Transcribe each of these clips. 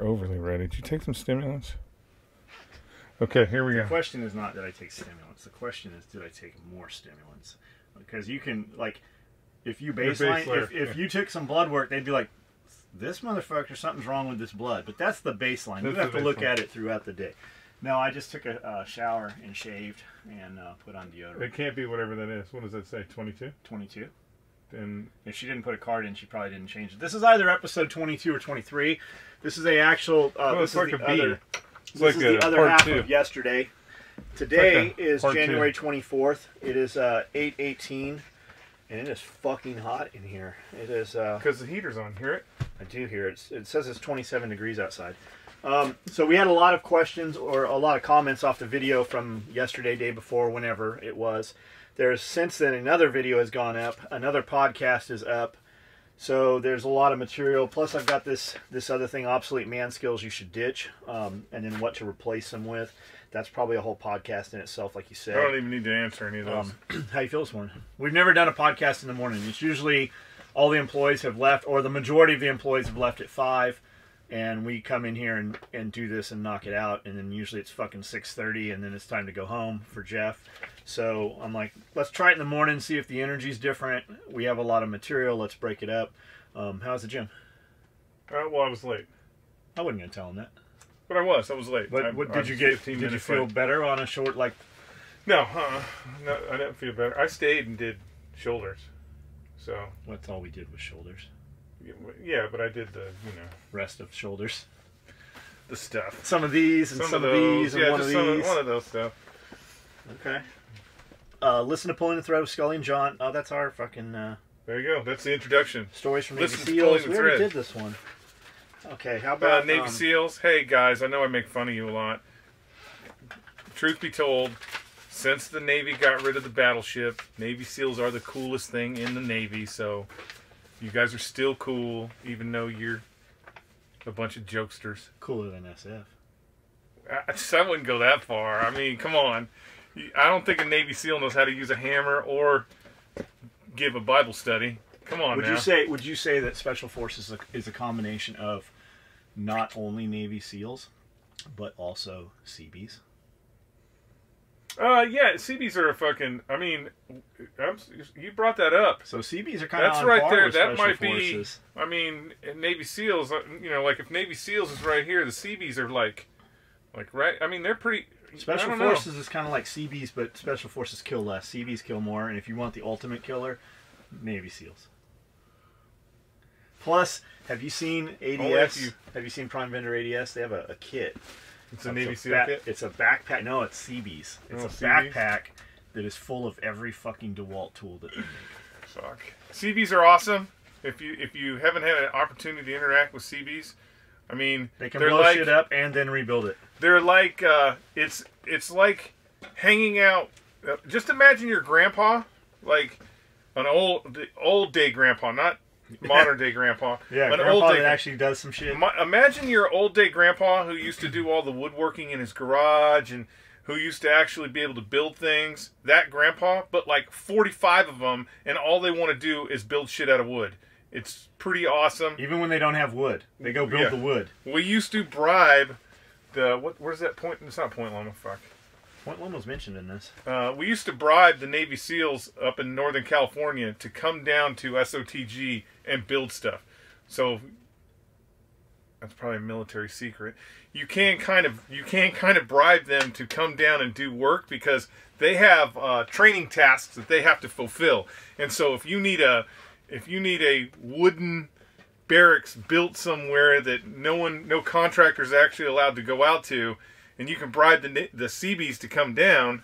overly ready. Did you take some stimulants? Okay, here we go. The question is not did I take stimulants. The question is did I take more stimulants? Because you can, like, if you baseline, if you took some blood work, they'd be like, this motherfucker, something's wrong with this blood. But that's the baseline. You have to look at it throughout the day. No, I just took a shower and shaved and put on deodorant. It can't be whatever that is. What does that say? 22? 22. And if she didn't put a card in, she probably didn't change it. This is either episode 22 or 23. This is a actual. This is the other. This is the other half of yesterday. Today is January 24th. It is 8:18, and it is fucking hot in here. It is because the heater's on. Hear it? I do hear it. It says it's 27 degrees outside. So we had a lot of questions or a lot of comments off the video from yesterday, day before, whenever it was. There's since then another video has gone up. Another podcast is up. So there's a lot of material. Plus I've got this other thing, obsolete man skills you should ditch, and then what to replace them with. That's probably a whole podcast in itself, like you said. I don't even need to answer any of those. How you feel this morning? We've never done a podcast in the morning. It's usually all the employees have left, or the majority of the employees have left at 5, and we come in here and do this and knock it out, and then usually it's fucking 6:30, and then it's time to go home for Jeff. So I'm like, let's try it in the morning, see if the energy's different. We have a lot of material. Let's break it up. How's the gym? Well, I was late. I wasn't going to tell him that. But I was late. But what did you get? Did you feel better on a short, like... No, no, I didn't feel better. I stayed and did shoulders. So... That's all we did was shoulders. Yeah, but I did the, rest of shoulders. The stuff. Some of these and some of these and one of these. One of those stuff. Okay. Listen to Pulling the Thread with Skully and John. Oh, that's our fucking... there you go. That's the introduction. Stories from Navy Seals. We already did this one. Okay, how about... Navy Seals. Hey, guys, I know I make fun of you a lot. Truth be told, since the Navy got rid of the battleship, Navy Seals are the coolest thing in the Navy, so you guys are still cool, even though you're a bunch of jokesters. Cooler than SF. I wouldn't go that far. I mean, come on. I don't think a Navy SEAL knows how to use a hammer or give a Bible study. Come on, now. Would you say that Special Forces is a combination of not only Navy SEALs, but also Seabees? Yeah, Seabees are a fucking... I mean, you brought that up. So Seabees are kind of on right par there. with That Special might Forces. be... I mean, Navy SEALs, like if Navy SEALs is right here, the Seabees are like right... I mean, they're pretty... Special Forces is kind of like Seabees, but Special Forces kill less. Seabees kill more, and if you want the ultimate killer, Navy SEALs. Plus, have you seen ADS? Have you seen Prime Vendor ADS? They have a kit. It's a Navy SEAL kit? It's a backpack. No, it's Seabees. It's a backpack that is full of every fucking DeWalt tool that they make. Fuck. Seabees are awesome. If you haven't had an opportunity to interact with Seabees, I mean, they can blow shit up and then rebuild it. They're like it's like hanging out. Just imagine your grandpa, like an old day grandpa, not modern day grandpa. Yeah, an grandpa old day that actually does some shit. Imagine your old day grandpa who used to do all the woodworking in his garage and who used to actually be able to build things. That grandpa, but like 45 of them, and all they want to do is build shit out of wood. It's pretty awesome. Even when they don't have wood, they go build the wood. We used to bribe the where's that point? It's not Point Loma. Fuck. Point Loma was mentioned in this. We used to bribe the Navy SEALs up in Northern California to come down to SOTG and build stuff. So that's probably a military secret. You can kind of bribe them to come down and do work because they have training tasks that they have to fulfill. And so if you need a wooden barracks built somewhere that no contractor's actually allowed to go out to, and you can bribe the Seabees to come down,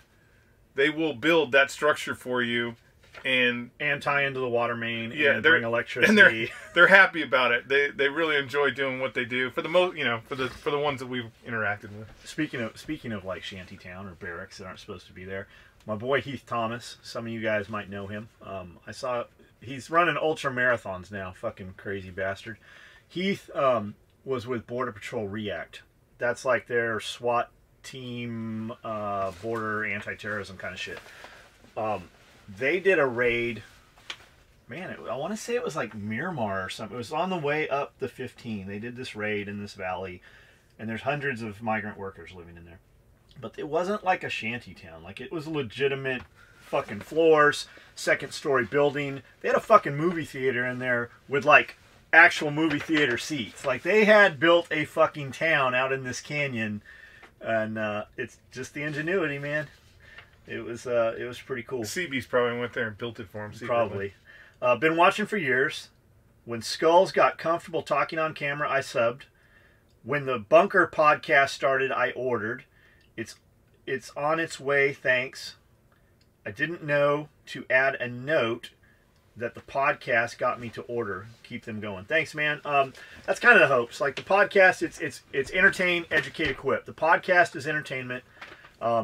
they will build that structure for you and tie into the water main and bring electricity. And they're happy about it. They really enjoy doing what they do for the for the ones that we've interacted with. Speaking of like shantytown or barracks that aren't supposed to be there, my boy Heath Thomas, some of you guys might know him. I saw he's running ultra marathons now. Fucking crazy bastard. Heath was with Border Patrol React. That's like their SWAT team, border anti-terrorism kind of shit. They did a raid man, I want to say it was like Miramar or something. It was on the way up the 15. They did this raid in this valley, and there's hundreds of migrant workers living in there. But it wasn't like a shanty town. Like, it was legitimate fucking floors, second-story building. They had a fucking movie theater in there with, like, actual movie theater seats. Like, they had built a fucking town out in this canyon, and it's just the ingenuity, man. It was pretty cool. CB's probably went there and built it for him. Probably. Been watching for years. When Skulls got comfortable talking on camera, I subbed. When the Bunker podcast started, I ordered. It's on its way, thanks. I didn't know to add a note that the podcast got me to order. Keep them going. Thanks, man. That's kind of the hopes. Like, the podcast, it's entertain, educate, equip. The podcast is entertainment.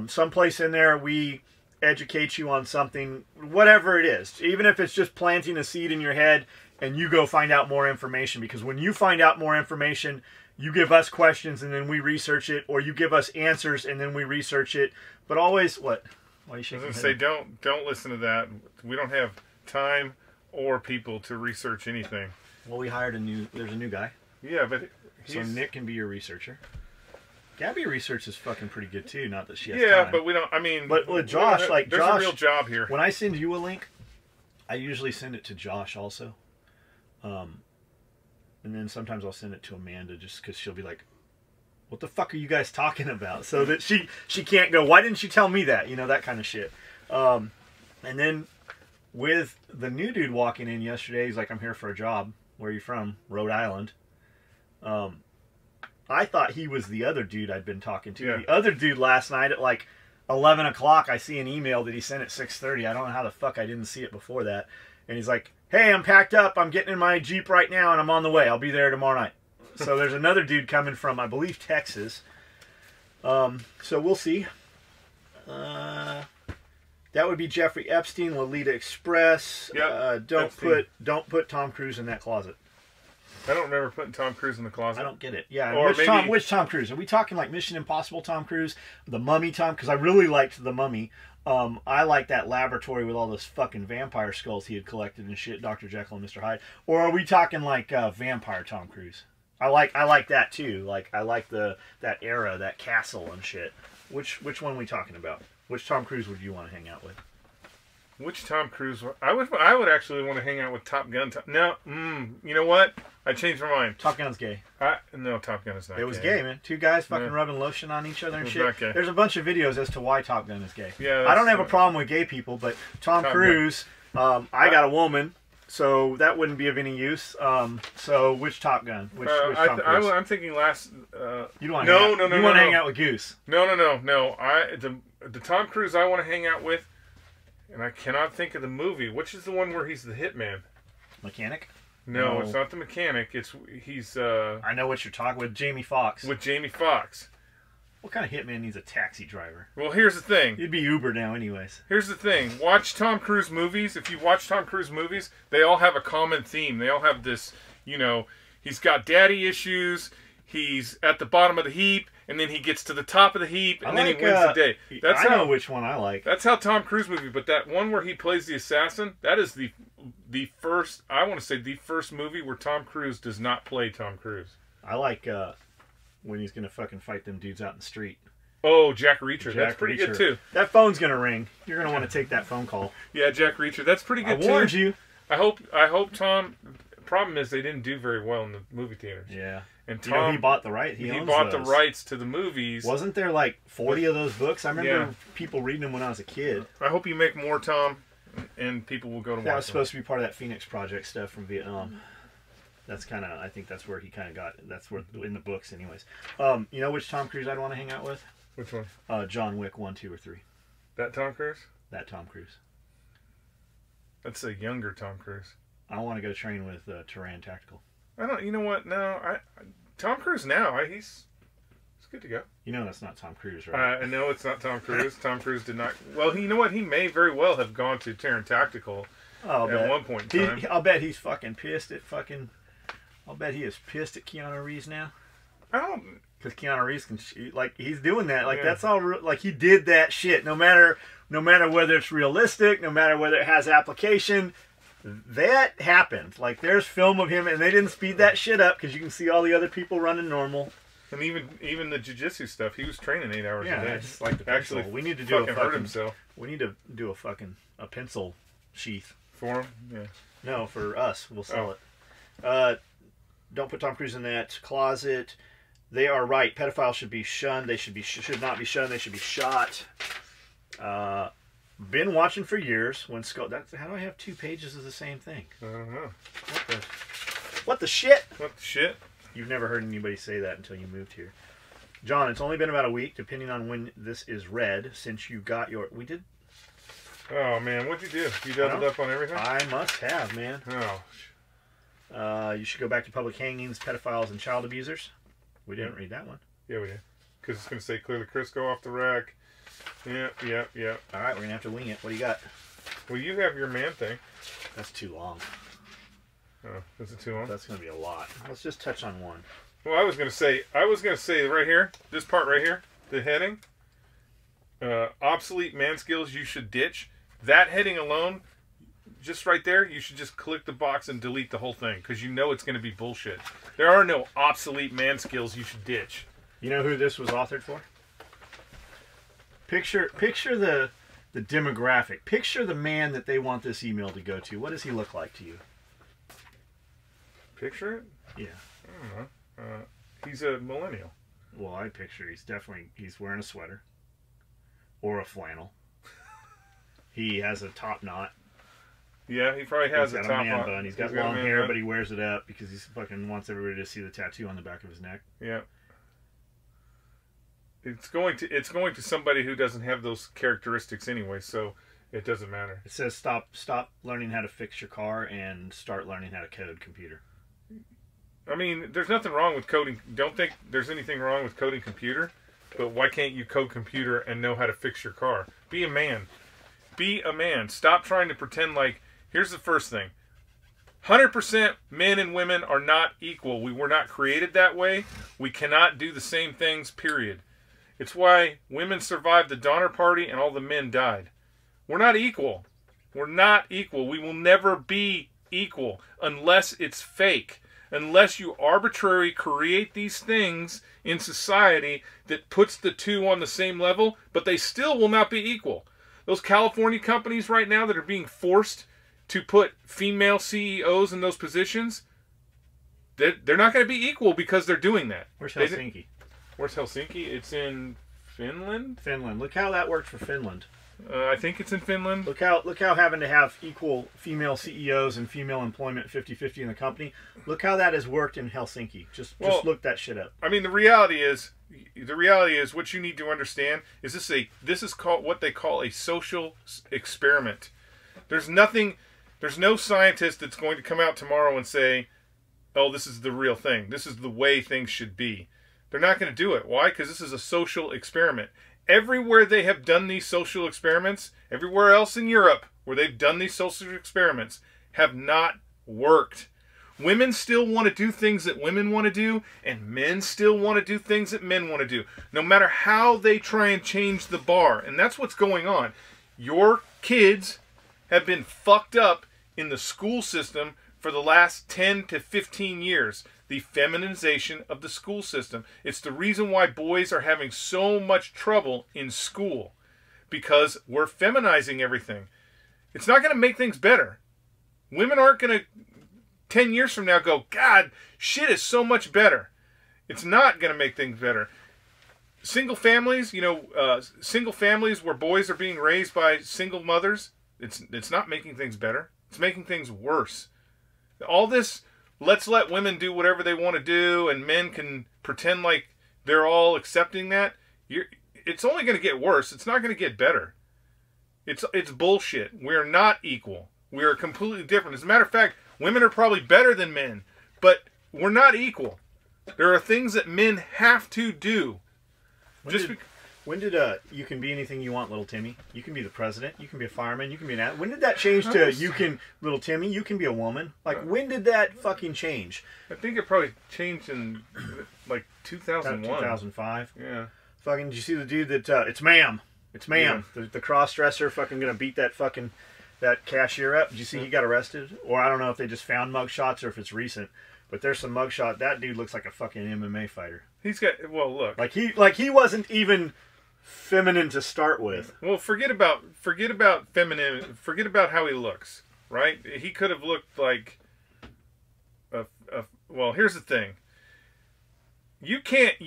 Someplace in there we educate you on something, whatever it is. Even if it's just planting a seed in your head and you go find out more information. Because when you find out more information, you give us questions and then we research it, or you give us answers and then we research it. But always, what? Why are you shaking your head? Say, don't listen to that. We don't have time or people to research anything. Well, we hired there's a new guy. Yeah, but so Nick can be your researcher. Gabby research is fucking pretty good too. Not that she has yeah, time. but we don't. I mean, but with Josh, there's a real job here. When I send you a link, I usually send it to Josh also, and then sometimes I'll send it to Amanda just because she'll be like, "What the fuck are you guys talking about?" So that she can't go, "Why didn't you tell me that?" You know, that kind of shit. And then with the new dude walking in yesterday, he's like, "I'm here for a job. Where are you from?" Rhode Island. I thought he was the other dude I'd been talking to. Yeah. The other dude last night at like 11 o'clock, I see an email that he sent at 6:30. I don't know how the fuck I didn't see it before that. And he's like, "Hey, I'm packed up. I'm getting in my Jeep right now, and I'm on the way. I'll be there tomorrow night." So there's another dude coming from, I believe, Texas. So we'll see. That would be Jeffrey Epstein, Lolita Express. Yep, don't put Tom Cruise in that closet. I don't remember putting Tom Cruise in the closet. I don't get it. Yeah, or which Tom Cruise? Are we talking like Mission Impossible Tom Cruise? The Mummy Tom? Because I really liked The Mummy. I like that laboratory with all those fucking vampire skulls he had collected and shit, Dr. Jekyll and Mr. Hyde. Or are we talking like vampire Tom Cruise? I like that too. Like, I like that era, that castle and shit. Which one are we talking about? Which Tom Cruise would you want to hang out with? Which Tom Cruise? I would actually want to hang out with Top Gun. No, you know what? I changed my mind. Top Gun's gay. No, Top Gun is not gay. It was gay, man. Two guys fucking rubbing lotion on each other and shit. Not gay. There's a bunch of videos as to why Top Gun is gay. Yeah, I don't have a problem with gay people, but Tom Cruise, I got a woman, so that wouldn't be of any use. So which Top Gun? Which Tom Cruise? I'm thinking last. You don't want to You want to hang out with Goose? No. The Tom Cruise I want to hang out with, and I cannot think of the movie. Which is the one where he's the hitman? Mechanic? No, it's not the mechanic. He's. I know what you're talking with. Jamie Foxx. With Jamie Foxx. What kind of hitman needs a taxi driver? Well, here's the thing. It'd be Uber now, anyways. Here's the thing. Watch Tom Cruise movies. If you watch Tom Cruise movies, they all have a common theme. They all have this, he's got daddy issues. He's at the bottom of the heap, and then he gets to the top of the heap, and then he wins the day. I know which one I like. That's how Tom Cruise movie. But that one where he plays the assassin, that is the first. I want to say the first movie where Tom Cruise does not play Tom Cruise. I like when he's gonna fucking fight them dudes out in the street. Oh, Jack Reacher. That's pretty good too. That phone's gonna ring. You're gonna want to take that phone call. Yeah, Jack Reacher. That's pretty good too. I warned you. I hope Tom. Problem is they didn't do very well in the movie theaters. Yeah. And Tom, he bought the right. He bought the rights to the movies. Wasn't there like 40 of those books? I remember people reading them when I was a kid. I hope you make more, Tom, and people will go to watch them. That was supposed to be part of that Phoenix Project stuff from Vietnam. That's kind of, I think that's where he kind of got. That's where in the books, anyways. You know which Tom Cruise I'd want to hang out with? Which one? John Wick 1, 2, or 3. That Tom Cruise? That Tom Cruise. That's a younger Tom Cruise. I want to go train with Turan Tactical. I don't. You know what? No, Tom Cruise now. He's good to go. You know that's not Tom Cruise, right? I know it's not Tom Cruise. Tom Cruise did not. Well, you know what? He may very well have gone to Turan Tactical at one point in time. I'll bet he's fucking pissed at fucking. I'll bet he is pissed at Keanu Reeves now. I don't. Because Keanu Reeves can he's doing that. That's all. Like he did that shit. No matter whether it's realistic, no matter whether it has application. That happened. Like, there's film of him, and they didn't speed that shit up because you can see all the other people running normal. And even the jiu-jitsu stuff, he was training 8 hours a day. Yeah, just like the pencil. Actually, We need to do hurt himself We need to do a pencil sheath. for him. Yeah. No, for us. We'll sell it. Don't put Tom Cruise in that closet. They are right. Pedophiles should be shunned. They should not be shunned. They should be shot. Been watching for years. How do I have 2 pages of the same thing? I don't know. What the shit? What the shit? You've never heard anybody say that until you moved here. John, it's only been about a week, depending on when this is read, since you got your... We did... Oh, man. What'd you do? You doubled up on everything? I must have, man. Oh. You should go back to public hangings, pedophiles, and child abusers. We didn't read that one. Yeah, we did. Because it's going to say clear the Crisco off the rack. Yeah. All right, we're going to have to wing it. What do you got? Well, you have your man thing. That's too long. Oh, is it too long? That's going to be a lot. Let's just touch on one. Well, I was going to say right here, this part right here, the heading, obsolete man skills you should ditch. That heading alone, just right there, you should just click the box and delete the whole thing because you know it's going to be bullshit. There are no obsolete man skills you should ditch. You know who this was authored for? Picture the demographic. Picture the man that they want this email to go to. What does he look like to you? Picture it? Yeah. I don't know. He's a millennial. Well, I picture he's wearing a sweater or a flannel. He has a top knot. Yeah, he probably has He's a got top a man on. bun. He's got long hair, but he wears it up because he fucking wants everybody to see the tattoo on the back of his neck. Yeah. It's going to somebody who doesn't have those characteristics anyway, so it doesn't matter. It says stop learning how to fix your car and start learning how to code computer. I mean, there's nothing wrong with coding. Don't think there's anything wrong with coding computer, but why can't you code computer and know how to fix your car? Be a man. Be a man. Stop trying to pretend like... Here's the first thing. 100% men and women are not equal. We were not created that way. We cannot do the same things, period. It's why women survived the Donner Party and all the men died. We're not equal. We're not equal. We will never be equal unless it's fake. Unless you arbitrarily create these things in society that puts the two on the same level, but they still will not be equal. Those California companies right now that are being forced to put female CEOs in those positions, they're not going to be equal because they're doing that. Where's Helsinki? Where's Helsinki? It's in Finland. Finland. Look how that worked for Finland. I think it's in Finland. Look how having to have equal female CEOs and female employment 50-50 in the company. Look how that has worked in Helsinki. Just look that shit up. I mean, the reality is what you need to understand is this is called what they call a social experiment. There's no scientist that's going to come out tomorrow and say, "Oh, this is the real thing. This is the way things should be." They're not going to do it. Why? Because this is a social experiment. Everywhere they have done these social experiments, everywhere else in Europe where they've done these social experiments, have not worked. Women still want to do things that women want to do, and men still want to do things that men want to do, no matter how they try and change the bar. And that's what's going on. Your kids have been fucked up in the school system for the last 10 to 15 years. The feminization of the school system. It's the reason why boys are having so much trouble in school. Because we're feminizing everything. It's not going to make things better. Women aren't going to, 10 years from now, go, God, shit is so much better. It's not going to make things better. Single families, single families where boys are being raised by single mothers, it's not making things better. It's making things worse. All this... Let's let women do whatever they want to do, and men can pretend like they're all accepting that. It's only going to get worse. It's not going to get better. It's bullshit. We're not equal. We are completely different. As a matter of fact, women are probably better than men, but we're not equal. There are things that men have to do. When did you can be anything you want, little Timmy? You can be the president. You can be a fireman. You can be an athlete. When did that change to you can, little Timmy? You can be a woman. Like, when did that fucking change? I think it probably changed in like 2001, 2005. Yeah. Fucking, did you see the dude that it's ma'am? It's ma'am. Yeah. The cross dresser fucking gonna beat that fucking that cashier up. Did you see he got arrested? Or I don't know if they just found mugshots or if it's recent. But there's some mugshot. That dude looks like a fucking MMA fighter. He's got, well, look. Like he wasn't even feminine to start with. Well, forget about feminine. Forget about how he looks, right? He could have looked like well, here's the thing. You can't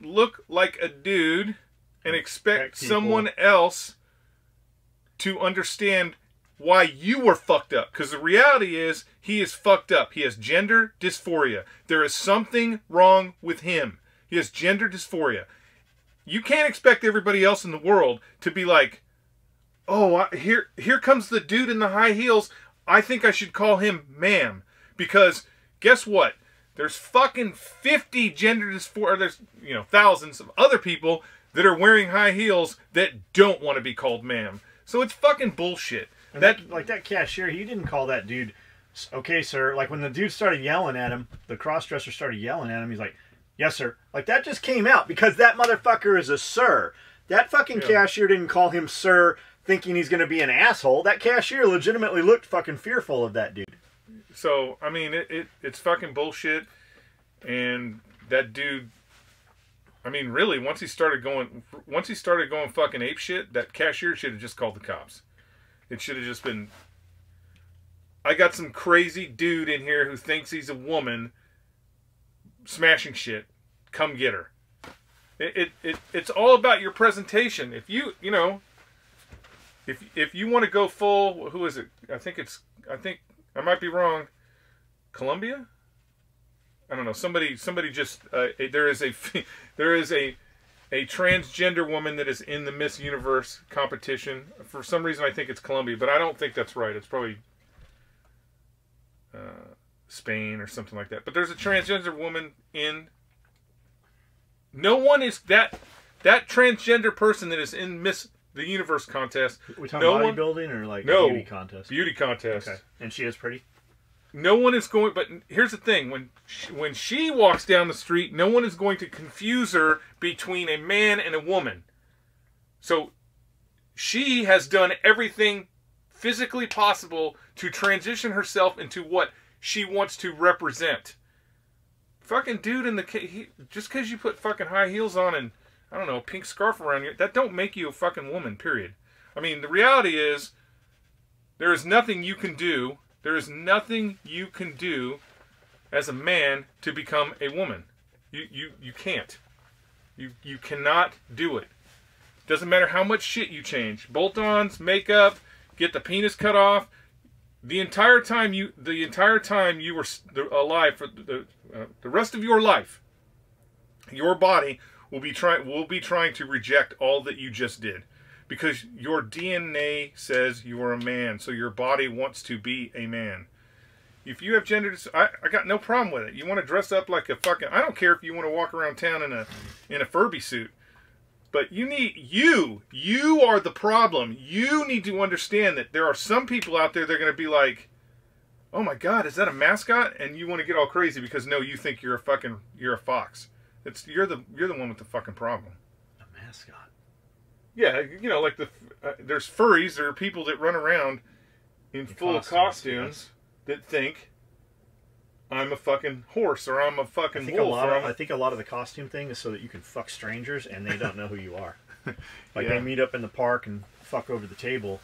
look like a dude and expect someone else to understand why you were fucked up. Because the reality is, he is fucked up. He has gender dysphoria. There is something wrong with him. He has gender dysphoria. You can't expect everybody else in the world to be like, oh, here comes the dude in the high heels. I think I should call him ma'am. Because guess what? There's fucking 50 gender dysphoria. There's, thousands of other people that are wearing high heels that don't want to be called ma'am. So it's fucking bullshit. And that cashier, he didn't call that dude, okay, sir. Like when the dude started yelling at him, the cross-dresser started yelling at him, he's like, yes, sir. Like that just came out because that motherfucker is a sir. That fucking cashier didn't call him sir thinking he's going to be an asshole. That cashier legitimately looked fucking fearful of that dude. So, I mean, it's fucking bullshit. And that dude, I mean, really, once he started going fucking ape shit, that cashier should have just called the cops. It should have just been, I got some crazy dude in here who thinks he's a woman smashing shit. Come get her. It's all about your presentation. If you want to go full, who is it? I think I might be wrong. Colombia? I don't know. Somebody just there is a transgender woman that is in the Miss Universe competition. For some reason, I think it's Colombia, but I don't think that's right. It's probably Spain or something like that. But there's a transgender woman in. No one is that transgender person that is in Miss the Universe contest. Are we talking bodybuilding or like beauty contest? Beauty contest. Okay. And she is pretty? No one is going, but here's the thing. When she walks down the street, no one is going to confuse her between a man and a woman. So she has done everything physically possible to transition herself into what she wants to represent. Fucking dude in just because you put fucking high heels on and, I don't know, a pink scarf around you, that don't make you a fucking woman, period. I mean, the reality is, there is nothing you can do. There is nothing you can do as a man to become a woman. You can't. You cannot do it. Doesn't matter how much shit you change. Bolt-ons, makeup, get the penis cut off. The entire time you were alive for the rest of your life, your body will be trying to reject all that you just did. Because your DNA says you are a man, so your body wants to be a man. If you have gender, I got no problem with it. You want to dress up like a fucking, I don't care if you want to walk around town in a Furby suit. But you are the problem. You need to understand that there are some people out there that are going to be like, oh my God, is that a mascot? And you want to get all crazy because no, you think you're a fox. You're the one with the fucking problem. A mascot. Yeah, like there's furries. There are people that run around in full costumes that think I'm a fucking horse or I'm a fucking wolf. I think a lot of the costume thing is so that you can fuck strangers and they don't know who you are. Like they meet up in the park and fuck over the table.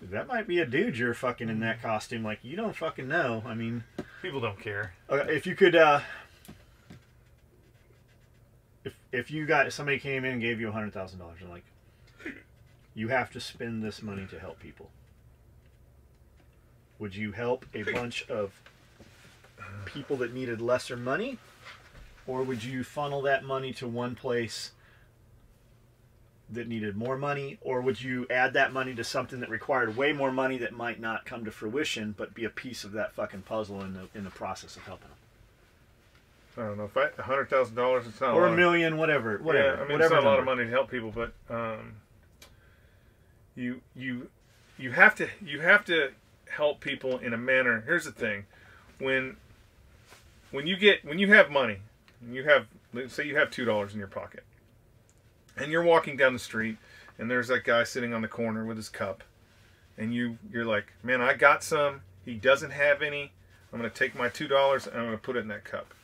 That might be a dude you're fucking in that costume. Like, you don't fucking know. I mean, people don't care. If you could, if you got somebody came in and gave you $100,000 and like, you have to spend this money to help people. Would you help a bunch of people that needed lesser money? Or would you funnel that money to one place that needed more money? Or would you add that money to something that required way more money that might not come to fruition, but be a piece of that fucking puzzle in the process of helping them? I don't know. If $100,000, it's not or a million, whatever. Yeah, I mean, whatever it's not a lot of money to help people, but you have to help people in a manner. Here's the thing: when you have money, let's say you have $2 in your pocket, and you're walking down the street, and there's that guy sitting on the corner with his cup, and you're like, man, I got some. He doesn't have any. I'm going to take my $2 and I'm going to put it in that cup.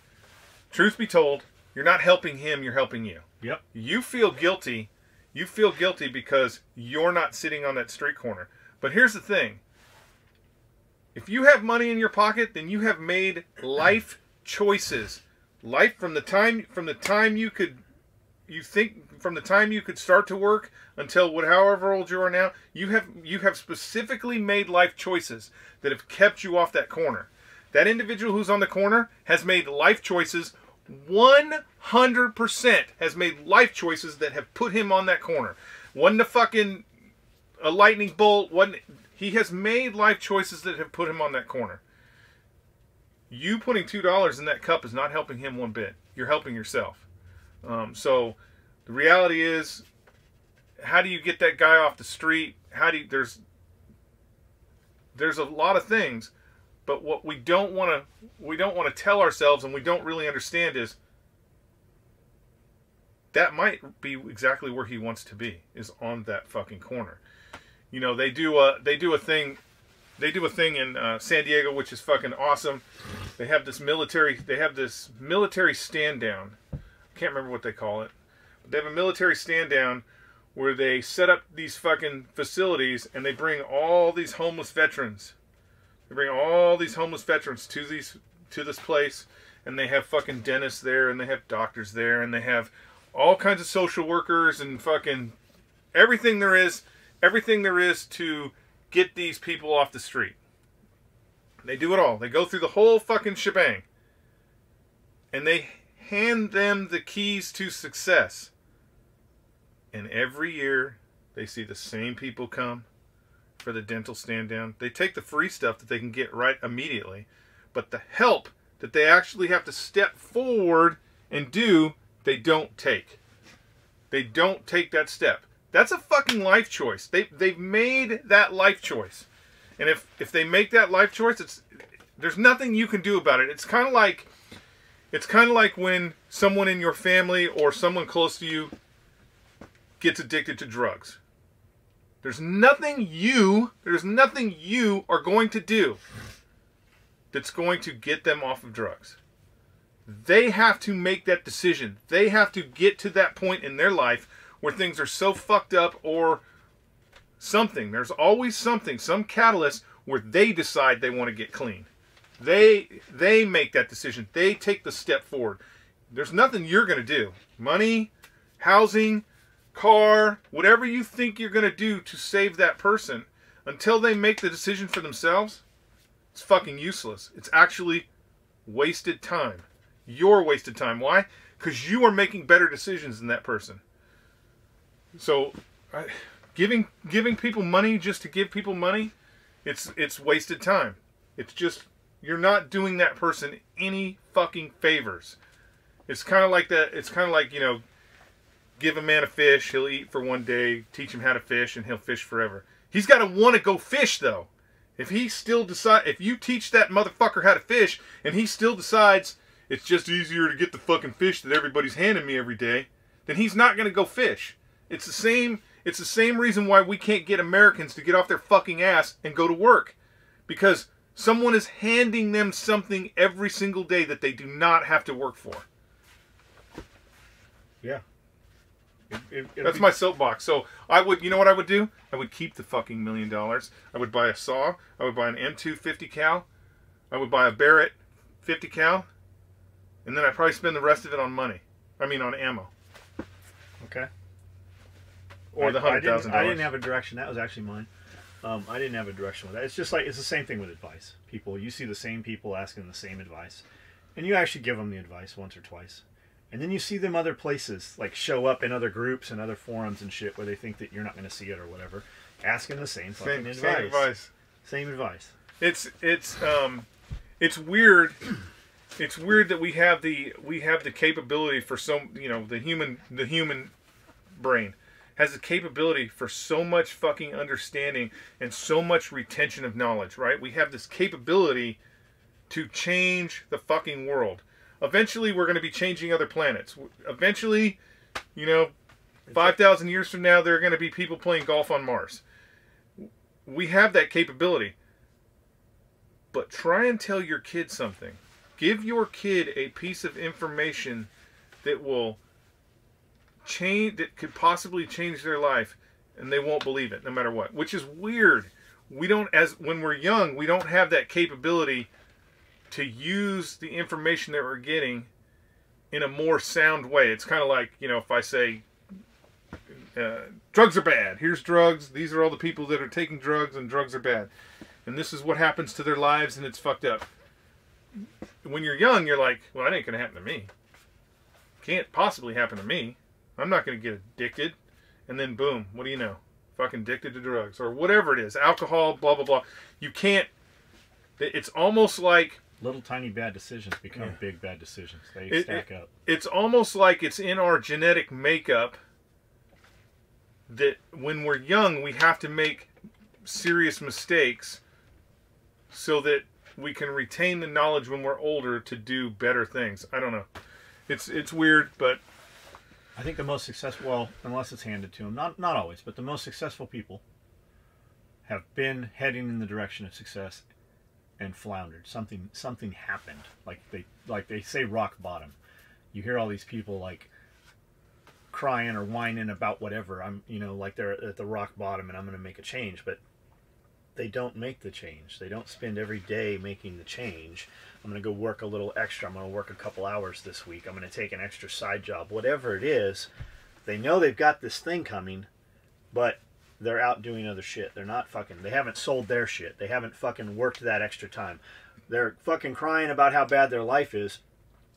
Truth be told, you're not helping him, you're helping you. Yep. You feel guilty. You feel guilty because you're not sitting on that street corner. But here's the thing. If you have money in your pocket, then you have made life choices. Life from the time you could start to work until however old you are now, you have specifically made life choices that have kept you off that corner. That individual who's on the corner has made life choices. 100% has made life choices that have put him on that corner. Wasn't a lightning bolt. He has made life choices that have put him on that corner. You putting $2 in that cup is not helping him one bit. You're helping yourself. So the reality is, how do you get that guy off the street? There's a lot of things. But what we don't want to tell ourselves, and we don't really understand, is that might be exactly where he wants to be, is on that fucking corner. You know, they do a thing in San Diego, which is fucking awesome. They have this military stand down. I can't remember what they call it. But they have a military stand down where they set up these fucking facilities and they bring all these homeless veterans. They bring all these homeless veterans to this place, and they have fucking dentists there, and they have doctors there, and they have all kinds of social workers and fucking everything there is to get these people off the street. They do it all. They go through the whole fucking shebang, and they hand them the keys to success. And every year, they see the same people come for the dental stand down. They take the free stuff that they can get right immediately, but the help that they actually have to step forward and do, they don't take. They don't take that step. That's a fucking life choice. They've made that life choice. And if they make that life choice, there's nothing you can do about it. It's kind of like when someone in your family or someone close to you gets addicted to drugs. There's nothing you are going to do that's going to get them off of drugs. They have to make that decision. They have to get to that point in their life where things are so fucked up or something. There's always something, some catalyst where they decide they want to get clean. They make that decision. They take the step forward. There's nothing you're going to do. Money, housing, car, whatever you think you're going to do to save that person, until they make the decision for themselves, it's fucking useless. It's actually wasted time. You're wasted time. Why? Because you are making better decisions than that person. So, giving people money just to give people money, it's wasted time. It's just, you're not doing that person any fucking favors. It's kind of like that. It's kind of like, give a man a fish, he'll eat for one day. Teach him how to fish, and he'll fish forever. He's got to want to go fish, though. If you teach that motherfucker how to fish, and he still decides it's just easier to get the fucking fish that everybody's handing me every day, then he's not going to go fish. It's the same reason why we can't get Americans to get off their fucking ass and go to work. Because someone is handing them something every single day that they do not have to work for. Yeah. That's my soapbox. So you know what I would do? I would keep the fucking $1 million. I would buy a saw. I would buy an M2 50 cal. I would buy a Barrett 50 cal. And then I'd probably spend the rest of it on on ammo. Okay. Or the $100,000. I didn't have a direction. That was actually mine. I didn't have a direction with that. It's just like, it's the same thing with advice. You see the same people asking the same advice. And you actually give them the advice once or twice. And then you see them other places, like show up in other groups and other forums and shit where they think that you're not going to see it or whatever, asking the same fucking advice. Same advice. Same advice. It's weird. It's weird that we have the capability for the human brain has the capability for so much fucking understanding and so much retention of knowledge, right? We have this capability to change the fucking world. Eventually, we're going to be changing other planets. Eventually, 5,000 years from now, there are going to be people playing golf on Mars. We have that capability. But try and tell your kid something. Give your kid a piece of information that will change, that could possibly change their life, and they won't believe it, no matter what. Which is weird. We don't, when we're young, we don't have that capability to use the information that we're getting in a more sound way. It's kind of like, if I say, drugs are bad. Here's drugs. These are all the people that are taking drugs, and drugs are bad. And this is what happens to their lives, and it's fucked up. When you're young, you're like, well, that ain't going to happen to me. Can't possibly happen to me. I'm not going to get addicted. And then, boom, what do you know? Fucking addicted to drugs. Or whatever it is. Alcohol, blah, blah, blah. You can't... It's almost like... Little tiny bad decisions become big bad decisions. They stack up. It's almost like it's in our genetic makeup that when we're young, we have to make serious mistakes so that we can retain the knowledge when we're older to do better things. I don't know. It's weird, but... I think the most successful, well, unless it's handed to them, not always, but the most successful people have been heading in the direction of success and floundered. Something happened. Like they say rock bottom. You hear all these people like crying or whining about whatever. Like they're at the rock bottom and I'm going to make a change, but they don't make the change. They don't spend every day making the change. I'm going to go work a little extra. I'm going to work a couple hours this week. I'm going to take an extra side job. Whatever it is, they know they've got this thing coming, but they're out doing other shit. They're not fucking... They haven't sold their shit. They haven't fucking worked that extra time. They're fucking crying about how bad their life is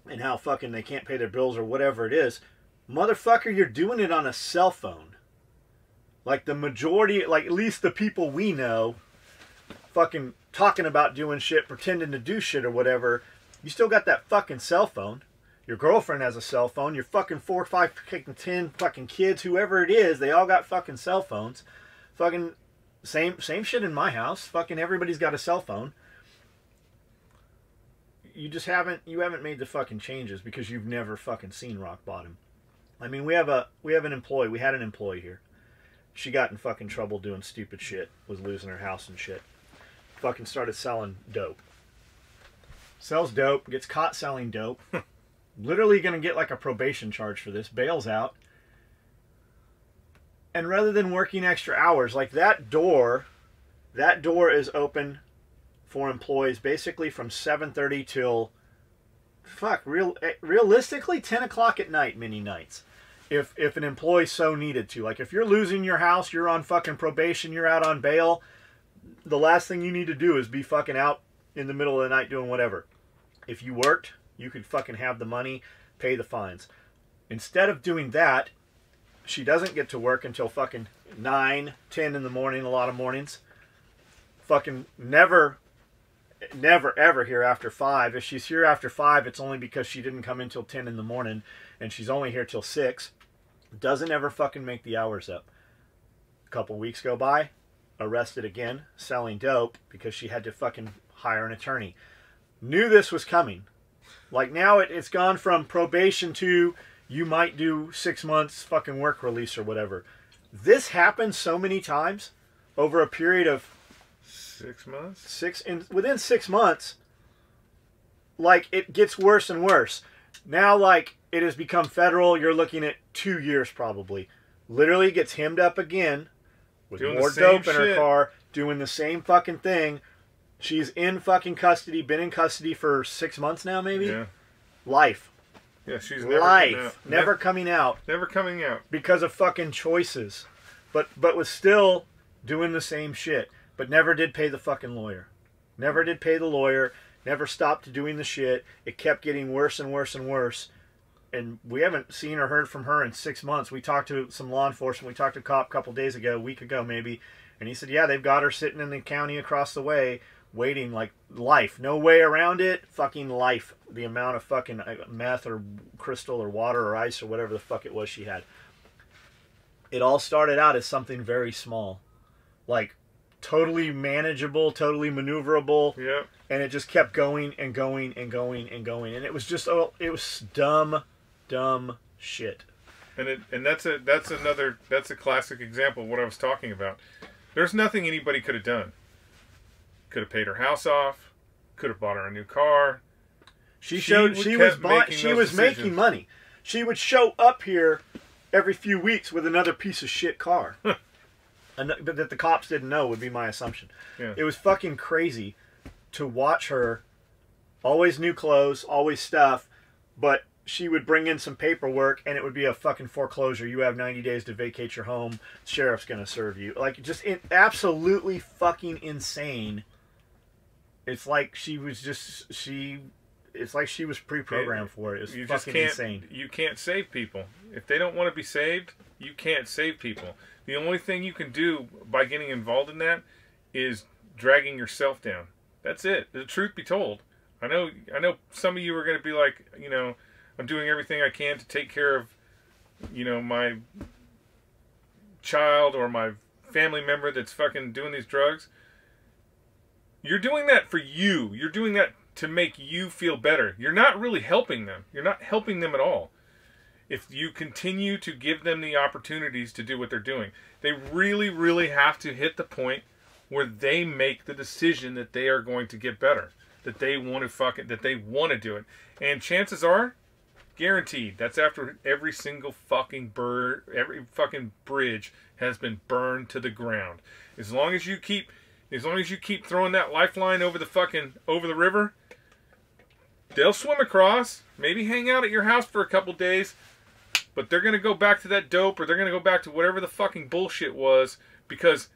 and how fucking they can't pay their bills or whatever it is. Motherfucker, you're doing it on a cell phone. Like the majority... Like at least the people we know... fucking talking about doing shit, pretending to do shit or whatever, you still got that fucking cell phone. Your girlfriend has a cell phone. Your fucking 4, 5, 10 fucking kids, whoever it is, they all got fucking cell phones. Fucking same shit in my house. Fucking everybody's got a cell phone. You haven't made the fucking changes because you've never fucking seen rock bottom. I mean, we had an employee here. She got in fucking trouble doing stupid shit, was losing her house and shit. Fucking started selling dope. Sells dope, gets caught selling dope. Literally gonna get like a probation charge for this. Bails out. And rather than working extra hours, like that door is open for employees basically from 7:30 till realistically 10 o'clock at night, many nights. If an employee so needed to. Like if you're losing your house, you're on fucking probation, you're out on bail, the last thing you need to do is be fucking out in the middle of the night doing whatever. If you worked, you could fucking have the money, pay the fines. Instead of doing that, she doesn't get to work until fucking 9, 10 in the morning, a lot of mornings. Fucking never ever here after 5. If she's here after 5, it's only because she didn't come in till 10 in the morning, and she's only here till 6. Doesn't ever fucking make the hours up. A couple weeks go by, arrested again, selling dope because she had to fucking hire an attorney. Knew this was coming. Like now it's gone from probation to you might do 6 months fucking work release or whatever. This happened so many times over a period of 6 months? Within 6 months, like it gets worse and worse. Now like it has become federal, you're looking at 2 years probably. Literally gets hemmed up again with doing more dope in her car, doing the same fucking thing. She's in fucking custody, been in custody for 6 months now, maybe? Yeah. Life. Yeah, she's never never coming out. Never coming out. Because of fucking choices. But was still doing the same shit. But never did pay the fucking lawyer. Never did pay the lawyer. Never stopped doing the shit. It kept getting worse and worse and worse. And we haven't seen or heard from her in 6 months. We talked to some law enforcement. We talked to a cop a couple days ago, a week ago maybe. And he said, yeah, they've got her sitting in the county across the way, waiting like life. No way around it. Fucking life. The amount of fucking meth or crystal or water or ice or whatever the fuck it was she had. It all started out as something very small. Like, totally manageable, totally maneuverable. Yeah. And it just kept going and going and going and going. And it was just, it was dumb shit. And that's a classic example of what I was talking about. There's nothing anybody could have done. Could have paid her house off. Could have bought her a new car. She was making money. She would show up here every few weeks with another piece of shit car. But that the cops didn't know would be my assumption. Yeah. It was fucking crazy to watch her. Always new clothes, always stuff, but she would bring in some paperwork and it would be a fucking foreclosure. You have 90 days to vacate your home. Sheriff's going to serve you. Like, just absolutely fucking insane. It's like she was it's like she was pre-programmed for it. It's fucking insane. You can't save people. If they don't want to be saved, you can't save people. The only thing you can do by getting involved in that is dragging yourself down. That's it. The truth be told. I know some of you are going to be like, I'm doing everything I can to take care of, my child or my family member that's fucking doing these drugs. You're doing that for you. You're doing that to make you feel better. You're not really helping them. You're not helping them at all. If you continue to give them the opportunities to do what they're doing, they really, really have to hit the point where they make the decision that they are going to get better. That they want to do it. And chances are, guaranteed, that's after every single fucking every fucking bridge has been burned to the ground. As long as you keep throwing that lifeline over the river, they'll swim across, maybe hang out at your house for a couple days, but they're going to go back to that dope, or they're going to go back to whatever the fucking bullshit was, because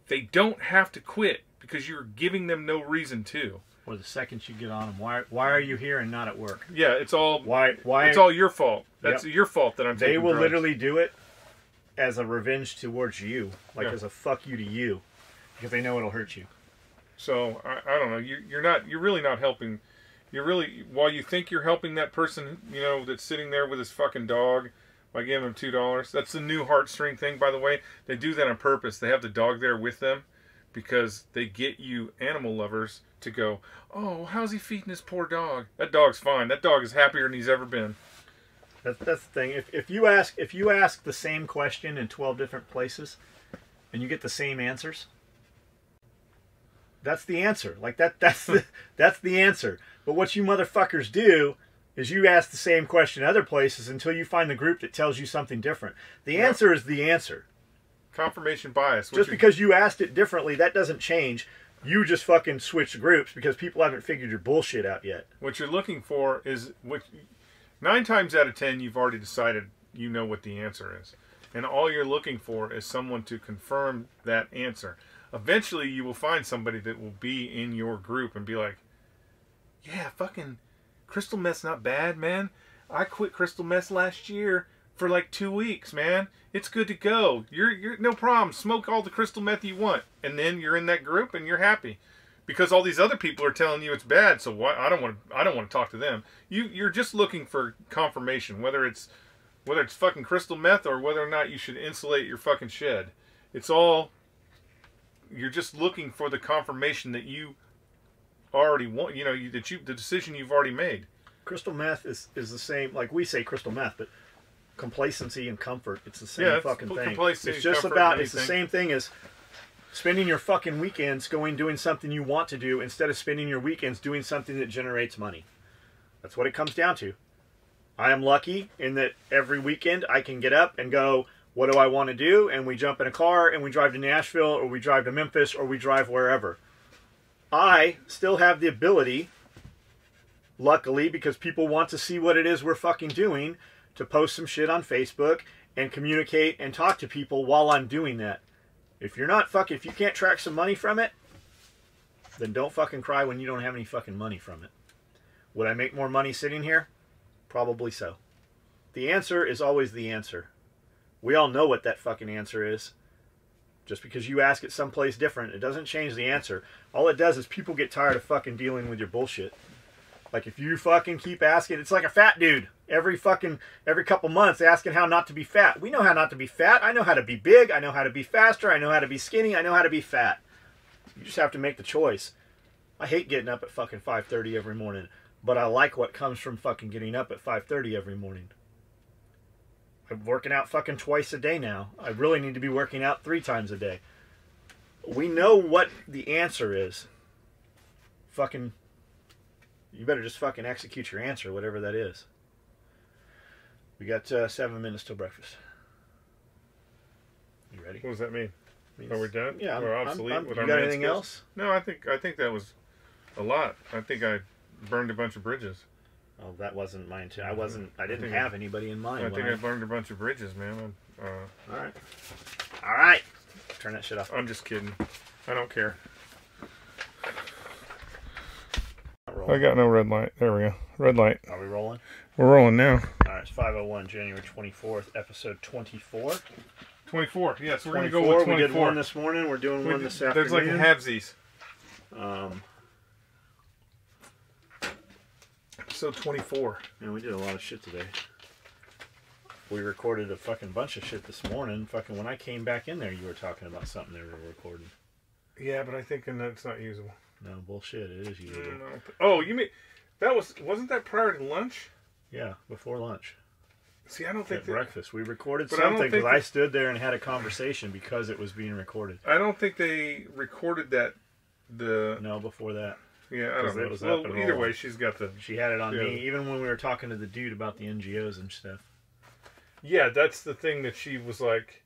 they don't have to quit. Because you're giving them no reason to. Or the second you get on them, why are you here and not at work? Yeah, it's all why it's all your fault. That's your fault that I'm taking They will drugs. literally do it as a revenge towards you, as a fuck you to you, because they know it'll hurt you. So I don't know. You're really not helping. While you think you're helping that person, that's sitting there with his fucking dog by giving him $2. That's the new heartstring thing, by the way. They do that on purpose. They have the dog there with them. Because they get you animal lovers to go, oh, how's he feeding his poor dog? That dog's fine. That dog is happier than he's ever been. That's the thing. If you ask the same question in 12 different places, and you get the same answers, that's the answer. Like that's the answer. But what you motherfuckers do is you ask the same question other places until you find the group that tells you something different. The answer is the answer. Confirmation bias. Just because you asked it differently, that doesn't change. You just fucking switched groups because people haven't figured your bullshit out yet. What you're looking for is 9 times out of 10 you've already decided you know what the answer is, and all you're looking for is someone to confirm that answer. Eventually, you will find somebody that will be in your group and be like, "Yeah, fucking crystal meth's not bad, man. I quit crystal meth last year." For like 2 weeks, man. It's good to go. You're no problem. Smoke all the crystal meth you want, and then you're in that group and you're happy, because all these other people are telling you it's bad. So why? I don't want to talk to them. You're just looking for confirmation, whether it's fucking crystal meth or whether or not you should insulate your fucking shed. It's all, you're just looking for the confirmation that you already want. The decision you've already made. Crystal meth is the same. Like, we say crystal meth, but complacency and comfort, it's the same fucking thing. It's just about, it's the same thing as spending your fucking weekends doing something you want to do instead of spending your weekends doing something that generates money. That's what it comes down to. I am lucky in that every weekend I can get up and go, what do I want to do? And we jump in a car and we drive to Nashville, or we drive to Memphis, or we drive wherever. I still have the ability, luckily, because people want to see what it is we're fucking doing, to post some shit on Facebook and communicate and talk to people while I'm doing that. If you can't track some money from it, then don't fucking cry when you don't have any fucking money from it. Would I make more money sitting here? Probably so. The answer is always the answer. We all know what that fucking answer is. Just because you ask it someplace different, it doesn't change the answer. All it does is people get tired of fucking dealing with your bullshit. Like, if you fucking keep asking, it's like a fat dude. Every couple months asking how not to be fat. We know how not to be fat. I know how to be big. I know how to be faster. I know how to be skinny. I know how to be fat. You just have to make the choice. I hate getting up at fucking 5:30 every morning, but I like what comes from fucking getting up at 5:30 every morning. I'm working out fucking twice a day now. I really need to be working out 3 times a day. We know what the answer is. Fucking, you better just fucking execute your answer, whatever that is. We got 7 minutes till breakfast. You ready? What does that mean? Are we done? Yeah, we're obsolete with our you got main anything skills? else? No, I think that was a lot. I think I burned a bunch of bridges. Oh, that wasn't my intent. I didn't have anybody in mind. I think I burned a bunch of bridges, man. All right. Turn that shit off. I'm just kidding. I don't care. I got no red light. There we go. Red light. Are we rolling? We're rolling now. All right, it's 5:01, January 24th, episode 24. 24. Yes, we're going to go with 24. We did one this morning. We're doing one this afternoon. There's like halvesies. Episode 24. Man, we did a lot of shit today. We recorded a fucking bunch of shit this morning. Fucking when I came back in there, you were talking about something they were recording. Yeah, but I think that's not usable. No, bullshit. It is usable. Oh, you mean wasn't that prior to lunch? Yeah, before lunch. See, I don't think breakfast. We recorded something because I stood there and had a conversation because it was being recorded. I don't think they recorded that. No, before that. Yeah, I don't know. Well, either way, she had it on me, even when we were talking to the dude about the NGOs and stuff. Yeah, that's the thing that she was like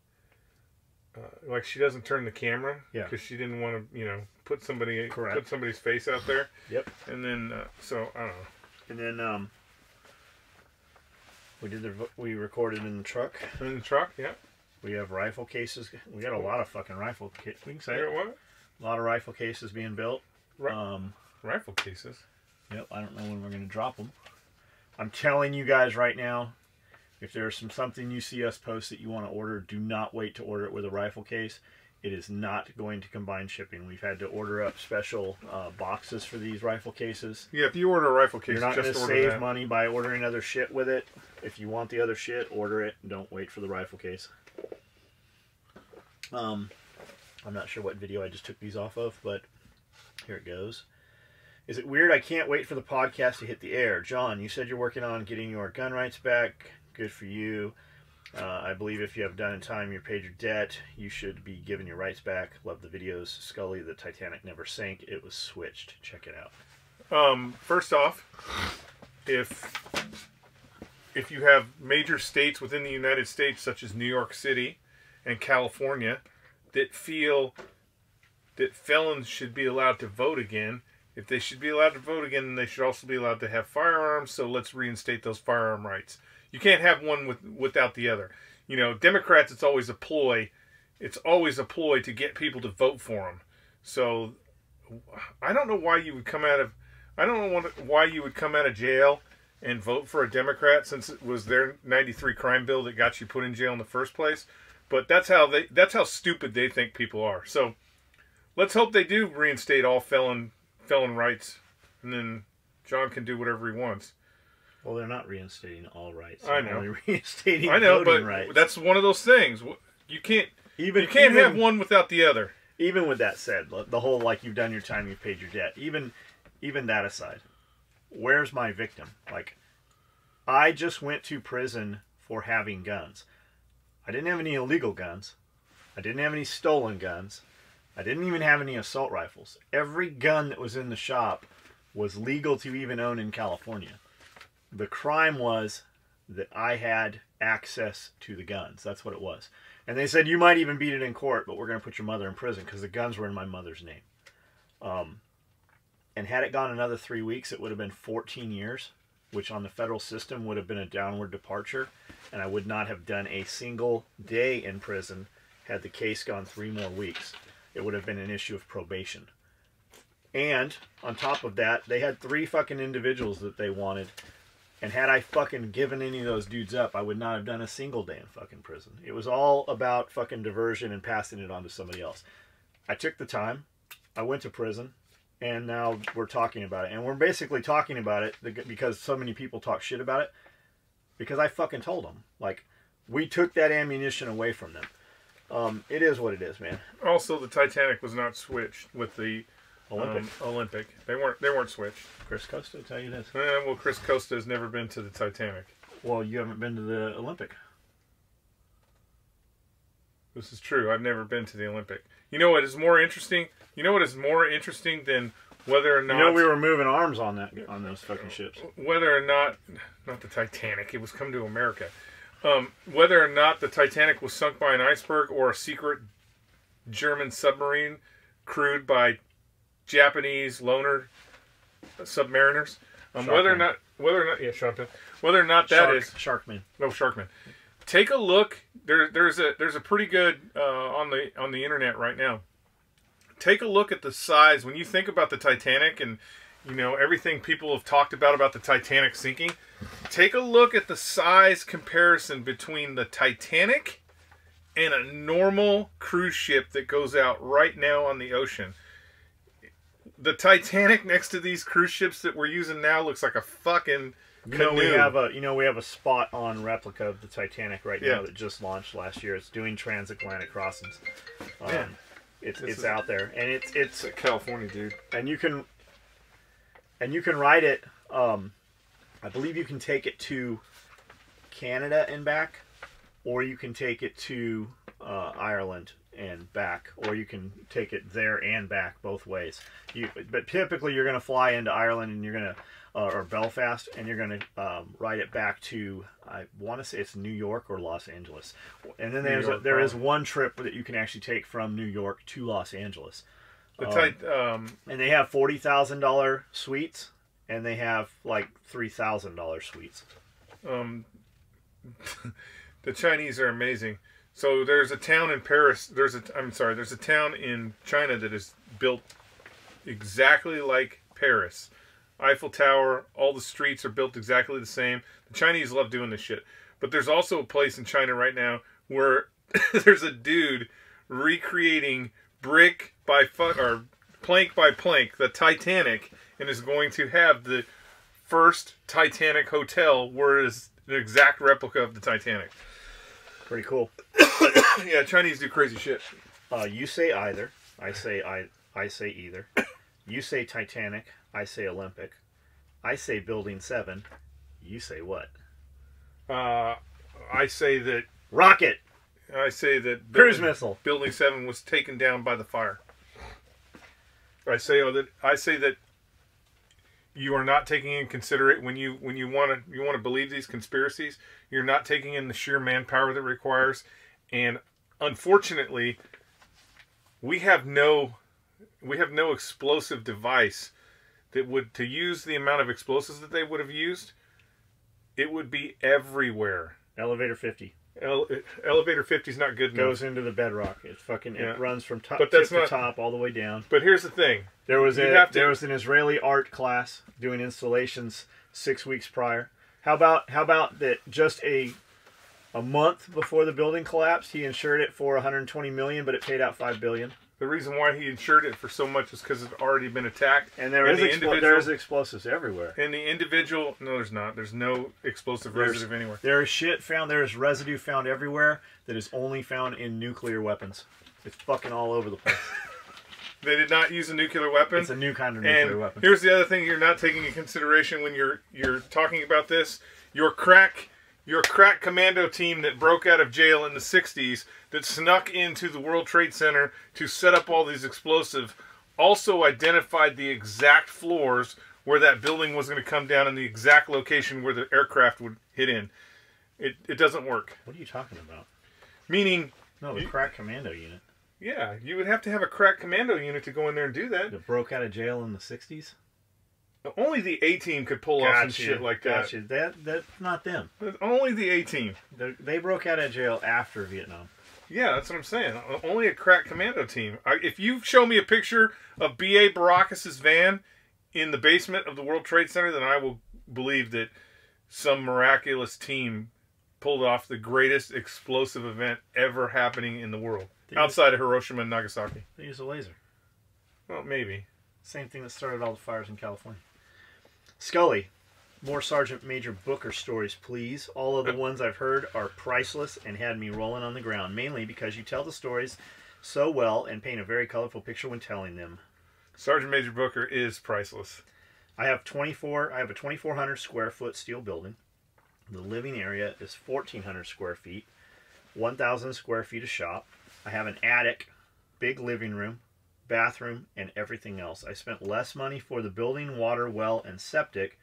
she doesn't turn the camera because she didn't want to, put somebody's face out there. Yep. And then, so I don't know. And then we recorded in the truck. In the truck, yeah. We have rifle cases. We got a lot of fucking rifle cases. We can say it. What? A lot of rifle cases being built. Rifle cases. Yep. I don't know when we're going to drop them. I'm telling you guys right now, if there's something you see us post that you want to order, do not wait to order it with a rifle case. It is not going to combine shipping. We've had to order up special boxes for these rifle cases. Yeah, if you order a rifle case, you're not going to save money by ordering other shit with it. If you want the other shit, order it. Don't wait for the rifle case. I'm not sure what video I just took these off of, but here it goes. Is it weird? I can't wait for the podcast to hit the air. John, you said you're working on getting your gun rights back. Good for you. I believe if you have done in time, you paid your debt, you should be given your rights back. Love the videos. Skully, the Titanic never sank. It was switched. Check it out. First off, if you have major states within the United States, such as New York City and California, that feel that felons should be allowed to vote again, if they should be allowed to vote again, then they should also be allowed to have firearms, so let's reinstate those firearm rights. You can't have one without the other. Democrats, it's always a ploy. It's always a ploy to get people to vote for them. So I don't know why you would come out of jail and vote for a Democrat, since it was their 93 crime bill that got you put in jail in the first place. But that's how stupid they think people are. So let's hope they do reinstate all felon rights, and then John can do whatever he wants. Well, they're not reinstating all rights. I know. Only reinstating voting rights. That's one of those things. You can't have one without the other. Even with that said, the whole you've done your time, you've paid your debt. Even that aside, where's my victim? I just went to prison for having guns. I didn't have any illegal guns. I didn't have any stolen guns. I didn't even have any assault rifles. Every gun that was in the shop was legal to even own in California. The crime was that I had access to the guns. That's what it was. And they said, you might even beat it in court, but we're going to put your mother in prison because the guns were in my mother's name. And had it gone another 3 weeks, it would have been 14 years, which on the federal system would have been a downward departure. And I would not have done a single day in prison had the case gone 3 more weeks. It would have been an issue of probation. And on top of that, they had 3 fucking individuals that they wanted. And had I fucking given any of those dudes up, I would not have done a single day in fucking prison. It was all about fucking diversion and passing it on to somebody else. I took the time. I went to prison. And now we're talking about it. And we're basically talking about it because so many people talk shit about it. Because I fucking told them. We took that ammunition away from them. It is what it is, man. Also, the Titanic was not switched with the Olympic. They weren't switched. Chris Costa will tell you this. Well, Chris Costa has never been to the Titanic. Well, you haven't been to the Olympic. This is true. I've never been to the Olympic. You know what is more interesting? You know what is more interesting than whether or not... You know, we were moving arms on those fucking ships. Whether or not the Titanic, it was come to America. Whether or not the Titanic was sunk by an iceberg or a secret German submarine crewed by Japanese loner submariners. Whether or not Sharkman. Whether or not that is Sharkman. No, Sharkman. Take a look. There's a pretty good on the internet right now. Take a look at the size when you think about the Titanic and everything people have talked about the Titanic sinking. Take a look at the size comparison between the Titanic and a normal cruise ship that goes out right now on the ocean. The Titanic next to these cruise ships that we're using now looks like a fucking canoe. We have a spot on replica of the Titanic right now that just launched last year. It's doing transatlantic crossings. It's out there, and it's California, dude. And you can ride it. I believe you can take it to Canada and back, or you can take it to Ireland and back, or you can take it there and back both ways. But typically you're going to fly into Ireland and you're going to or Belfast, and you're going to ride it back to, I want to say it's New York or Los Angeles. And then there is one trip that you can actually take from New York to Los Angeles. And they have $40,000 suites, and they have like $3,000 suites. The Chinese are amazing. So there's a town in Paris. There's a town in China that is built exactly like Paris. Eiffel Tower, all the streets are built exactly the same. The Chinese love doing this shit. But there's also a place in China right now where there's a dude recreating brick by or plank by plank the Titanic, and is going to have the first Titanic hotel where it is an exact replica of the Titanic. Pretty cool. Yeah, Chinese do crazy shit. You say either. I say either. You say Titanic. I say Olympic. I say Building 7. You say what? I say that... Rocket! I say that... Cruise missile. Building 7 was taken down by the fire. I say that you are not taking in consideration when you want to believe these conspiracies. You're not taking in the sheer manpower that it requires, and unfortunately, we have no explosive device that would, to use the amount of explosives that they would have used, it would be everywhere. Elevator 50. Elevator 50 is not good enough. Goes into the bedrock. It runs from tip to top all the way down. But here's the thing. There was an Israeli art class doing installations 6 weeks prior. How about that? Just a month before the building collapsed, he insured it for $120 million, but it paid out $5 billion. The reason why he insured it for so much is because it's already been attacked. And there's explosives everywhere. And the individual... No, there's not. There's no explosive residue anywhere. There is shit found. There is residue found everywhere that is only found in nuclear weapons. It's fucking all over the place. They did not use a nuclear weapon. It's a new kind of nuclear weapon. Here's the other thing you're not taking into consideration when you're talking about this. Your crack commando team that broke out of jail in the 60s that snuck into the World Trade Center to set up all these explosives also identified the exact floors where that building was going to come down and the exact location where the aircraft would hit in. It doesn't work. What are you talking about? Meaning... No, the crack commando unit. Yeah, you would have to have a crack commando unit to go in there and do that. That broke out of jail in the 60s? Only the A-Team could pull off some shit like that. Gotcha. That's not them. Only the A-Team. They broke out of jail after Vietnam. Yeah, that's what I'm saying. Only a crack commando team. If you show me a picture of B.A. Baracus' van in the basement of the World Trade Center, then I will believe that some miraculous team pulled off the greatest explosive event ever happening in the world. Outside of Hiroshima and Nagasaki. They used a laser. Well, maybe. Same thing that started all the fires in California. Skully, more Sergeant Major Booker stories, please. All of the ones I've heard are priceless and had me rolling on the ground, mainly because you tell the stories so well and paint a very colorful picture when telling them. Sergeant Major Booker is priceless. I have a 2,400 square foot steel building. The living area is 1,400 square feet, 1,000 square feet of shop, I have an attic, big living room, bathroom, and everything else. I spent less money for the building, water, well, and septic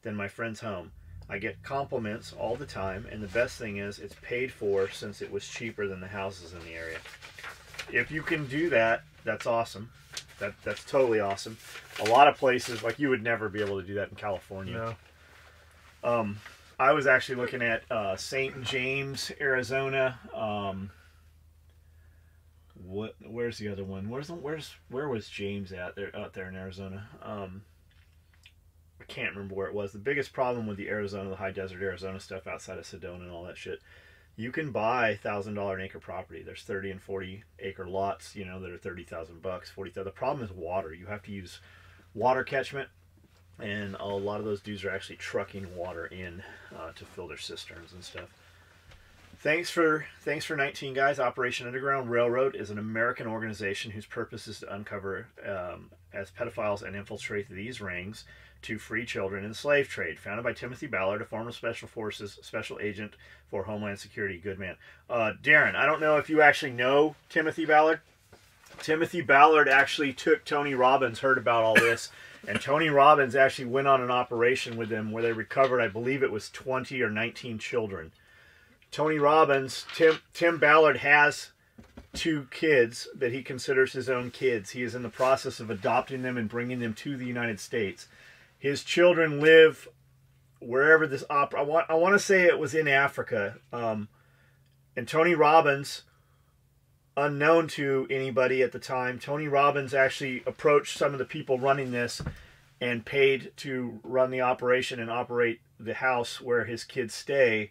than my friend's home. I get compliments all the time, and the best thing is it's paid for since it was cheaper than the houses in the area. If you can do that, that's awesome. That's totally awesome. A lot of places, like, you would never be able to do that in California. No. I was actually looking at St. James, Arizona. Where's the other one? Where was James at there out there in Arizona? I can't remember where it was. The biggest problem with the Arizona, the high desert Arizona stuff outside of Sedona and all that shit, you can buy $1,000 an acre property. There's 30 and 40 acre lots, you know, that are $30,000, $40,000. The problem is water. You have to use water catchment, and a lot of those dudes are actually trucking water in to fill their cisterns and stuff. Thanks for 19 guys. Operation Underground Railroad is an American organization whose purpose is to uncover as pedophiles and infiltrate these rings to free children in the slave trade. Founded by Timothy Ballard, a former Special Forces Special Agent for Homeland Security. Good man. Darren, I don't know if you actually know Timothy Ballard. Timothy Ballard actually took Tony Robbins, heard about all this, and Tony Robbins actually went on an operation with them where they recovered, I believe it was 20 or 19 children. Tony Robbins, Tim Ballard has 2 kids that he considers his own kids. He is in the process of adopting them and bringing them to the United States. His children live wherever this I want to say it was in Africa. And Tony Robbins, unknown to anybody at the time, Tony Robbins actually approached some of the people running this and paid to run the operation and operate the house where his kids stay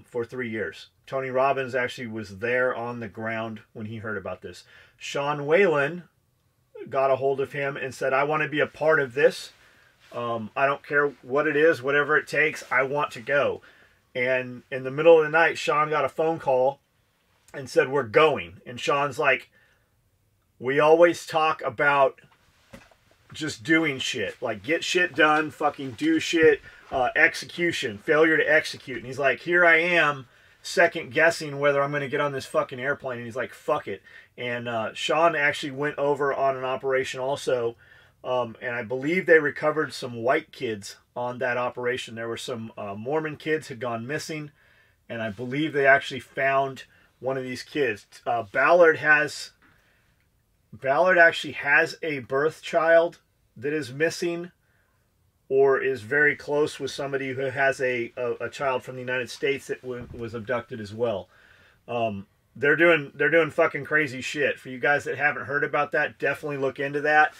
for 3 years. Tony Robbins actually was there on the ground when he heard about this. Sean Whalen got a hold of him and said, I want to be a part of this. I don't care what it is, whatever it takes, I want to go. And in the middle of the night, Sean got a phone call and said, we're going. And Sean's like, we always talk about just doing shit. Like, get shit done, fucking do shit, execution, failure to execute. And he's like, here I am, second guessing whether I'm going to get on this fucking airplane. And he's like, fuck it. And Sean actually went over on an operation also. And I believe they recovered some white kids on that operation. There were some Mormon kids had gone missing, and I believe they actually found one of these kids. Ballard actually has a birth child that is missing, or is very close with somebody who has a child from the United States that was abducted as well. They're doing fucking crazy shit. For you guys that haven't heard about that, definitely look into that.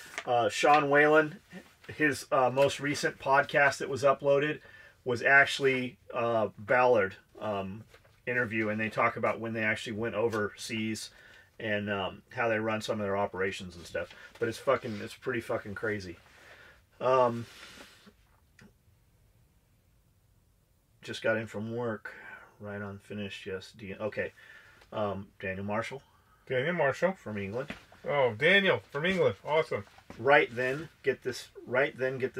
Sean Whalen, his most recent podcast that was uploaded was actually Ballard interview, and they talk about when they actually went overseas and how they run some of their operations and stuff. But it's pretty fucking crazy. Just got in from work. Right on finished. Yes. Okay. Daniel Marshall. Daniel Marshall from England. Oh, Daniel from England. Awesome. Right then, get this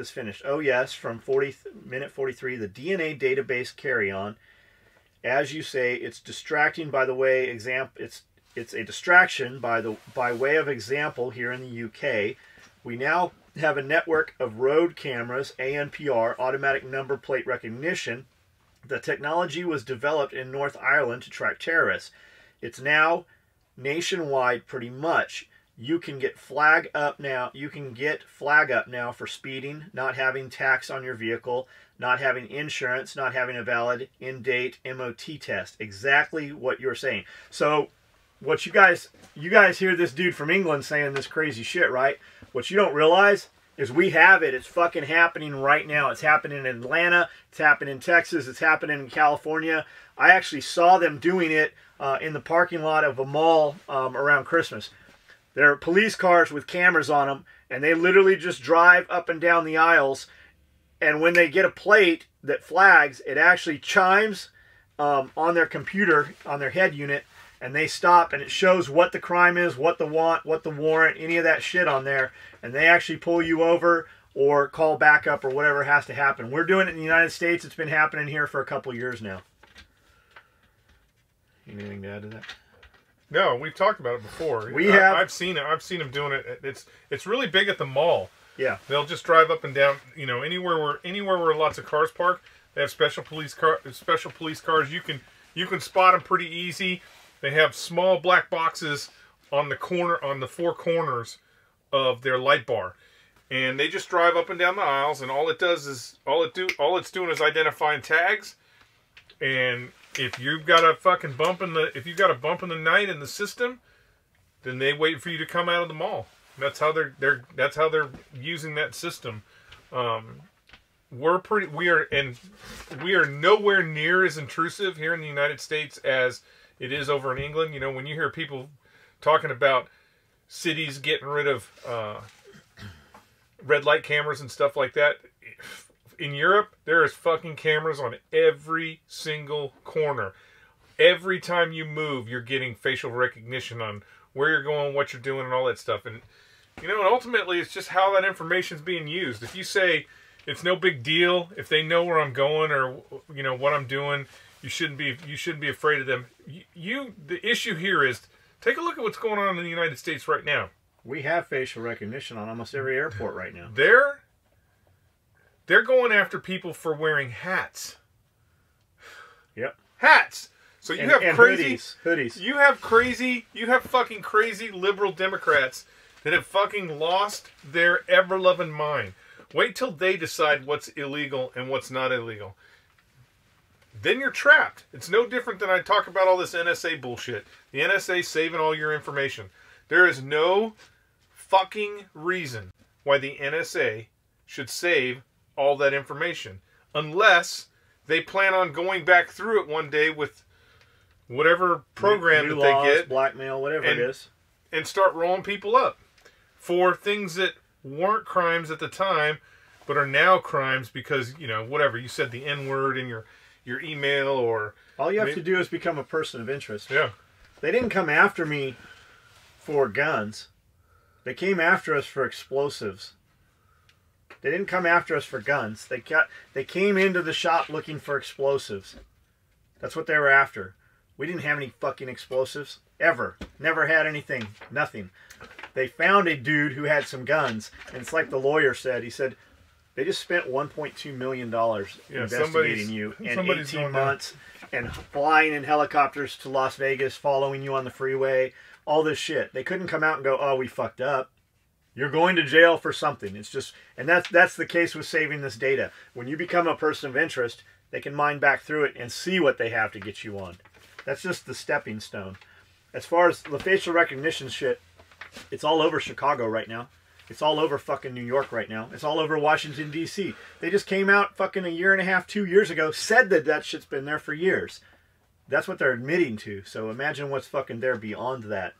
finished. Oh yes, from minute 43, the DNA database carry-on. As you say, it's distracting by the way it's a distraction by way of example here in the UK. We now have a network of road cameras, ANPR, automatic number plate recognition. The technology was developed in North Ireland to track terrorists. It's now nationwide pretty much. You can get flag up now for speeding, not having tax on your vehicle, not having insurance, not having a valid in-date MOT test. Exactly what you're saying. So what you guys hear this dude from England saying this crazy shit, right? What you don't realize is we have it. It's fucking happening right now. It's happening in Atlanta. It's happening in Texas. It's happening in California. I actually saw them doing it in the parking lot of a mall around Christmas. There are police cars with cameras on them, and they literally just drive up and down the aisles. And when they get a plate that flags, it actually chimes on their computer, on their head unit, and they stop, and it shows what the crime is, what the warrant, any of that shit on there, and they actually pull you over or call backup or whatever has to happen. We're doing it in the United States. It's been happening here for a couple years now. Anything to add to that? No, we've talked about it before. I've seen it. I've seen them doing it. It's really big at the mall. Yeah. They'll just drive up and down. You know, anywhere where lots of cars park, they have special police cars. You can spot them pretty easy. They have small black boxes on the four corners of their light bar, and they just drive up and down the aisles. And all it's doing is identifying tags. And if you've got a fucking bump in the night in the system, then they wait for you to come out of the mall. That's how they're using that system. We are nowhere near as intrusive here in the United States as it is over in England. You know, when you hear people talking about cities getting rid of red light cameras and stuff like that, in Europe, there is fucking cameras on every single corner. Every time you move, you're getting facial recognition on where you're going, what you're doing, and all that stuff. And, you know, and ultimately, it's just how that information's being used. If you say it's no big deal, if they know where I'm going or, you know, what I'm doing, you shouldn't be afraid of them. The issue here is, take a look at what's going on in the United States right now. We have facial recognition on almost every airport right now. They're going after people for wearing hats. Yep. Hats. So you have crazy hoodies. You have fucking crazy liberal Democrats that have fucking lost their ever-loving mind. Wait till they decide what's illegal and what's not illegal. Then you're trapped. It's no different than I talk about all this NSA bullshit. The NSA saving all your information. There is no fucking reason why the NSA should save all that information, unless they plan on going back through it one day with whatever program new that laws, they get, blackmail, whatever it is, and start rolling people up for things that weren't crimes at the time, but are now crimes because, you know, whatever, you said the N-word in your email, or all you have to do is become a person of interest. Yeah. They didn't come after me for guns. They came after us for explosives. They didn't come after us for guns. They came into the shop looking for explosives. That's what they were after. We didn't have any fucking explosives. Ever. Never had anything. Nothing. They found a dude who had some guns. And it's like the lawyer said. He said, they just spent $1.2 million investigating you in 18 months. And flying in helicopters to Las Vegas, following you on the freeway. All this shit. They couldn't come out and go, oh, we fucked up. You're going to jail for something. It's just, and that's the case with saving this data. When you become a person of interest, they can mine back through it and see what they have to get you on. That's just the stepping stone. As far as the facial recognition shit, it's all over Chicago right now. It's all over fucking New York right now. It's all over Washington, D.C. They just came out fucking a year and a half, 2 years ago, said that shit's been there for years. That's what they're admitting to. So imagine what's fucking there beyond that.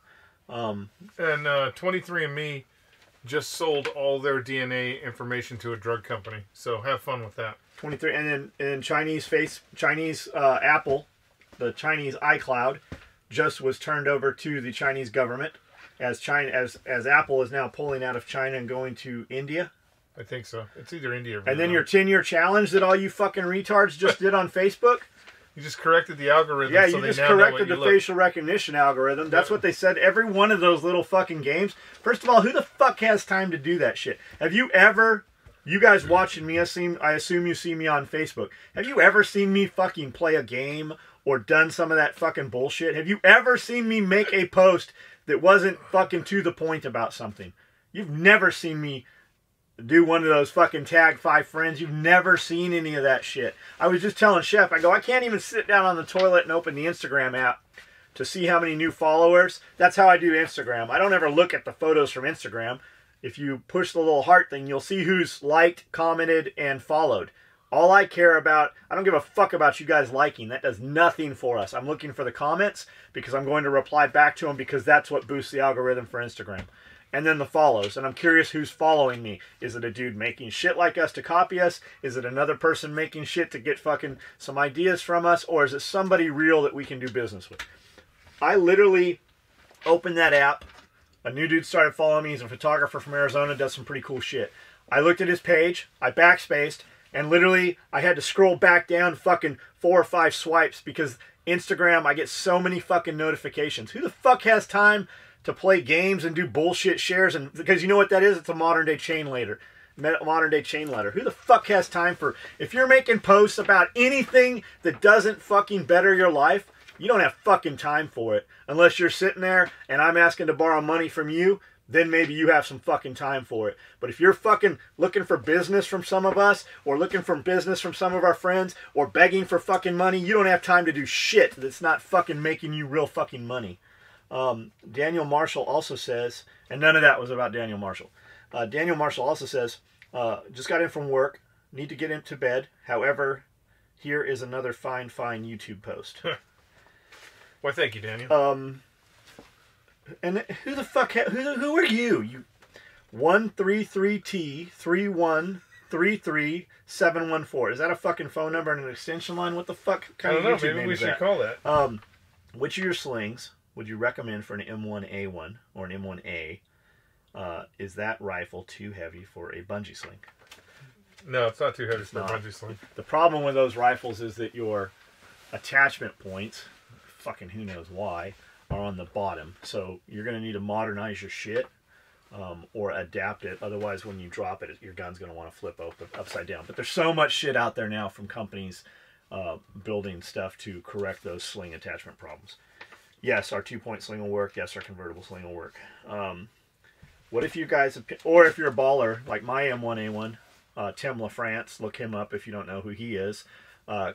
And 23andMe just sold all their DNA information to a drug company. So have fun with that. 23, and then Chinese Apple, the Chinese iCloud, just was turned over to the Chinese government, as Apple is now pulling out of China and going to India. I think so. It's either India or Vietnam. And then your 10-year challenge that all you fucking retards just did on Facebook. You just corrected the algorithm. Yeah, you just corrected the facial recognition algorithm. That's what they said. Every one of those little fucking games. First of all, who the fuck has time to do that shit? Have you ever, you guys watching me, I assume you see me on Facebook. Have you ever seen me fucking play a game or done some of that fucking bullshit? Have you ever seen me make a post that wasn't fucking to the point about something? You've never seen me do one of those fucking tag 5 friends. You've never seen any of that shit. I was just telling Chef, I go, I can't even sit down on the toilet and open the Instagram app to see how many new followers. That's how I do Instagram. I don't ever look at the photos from Instagram. If you push the little heart thing, you'll see who's liked, commented, and followed. All I care about, I don't give a fuck about you guys liking. That does nothing for us. I'm looking for the comments because I'm going to reply back to them because that's what boosts the algorithm for Instagram. And then the follows. And I'm curious who's following me. Is it a dude making shit like us to copy us? Is it another person making shit to get fucking some ideas from us? Or is it somebody real that we can do business with? I literally opened that app. A new dude started following me. He's a photographer from Arizona. Does some pretty cool shit. I looked at his page. I backspaced. And literally, I had to scroll back down fucking 4 or 5 swipes because Instagram, I get so many fucking notifications. Who the fuck has time to play games and do bullshit shares? And because you know what that is? It's a modern day chain letter. Modern day chain letter. Who the fuck has time for... If you're making posts about anything that doesn't fucking better your life, you don't have fucking time for it. Unless you're sitting there and I'm asking to borrow money from you, then maybe you have some fucking time for it. But if you're fucking looking for business from some of us, or looking for business from some of our friends, or begging for fucking money, you don't have time to do shit that's not fucking making you real fucking money. Daniel Marshall also says, and none of that was about Daniel Marshall. Daniel Marshall also says, just got in from work, need to get into bed. However, here is another fine YouTube post. Well, thank you, Daniel. And who the fuck? Who are you? You 133T3133714. Is that a fucking phone number and an extension line? What the fuck kind of YouTube name is that? Maybe we should call that. Which of your slings would you recommend for an M1A1 or an M1A? Is that rifle too heavy for a bungee sling? No, it's not too heavy for a bungee sling. The problem with those rifles is that your attachment points, fucking who knows why, are on the bottom. So you're going to need to modernize your shit or adapt it. Otherwise, when you drop it, your gun's going to want to flip upside down. But there's so much shit out there now from companies building stuff to correct those sling attachment problems. Yes, our 2-point sling will work. Yes, our convertible sling will work. What if you guys, or if you're a baller, like my M1A1, Tim LaFrance, look him up if you don't know who he is.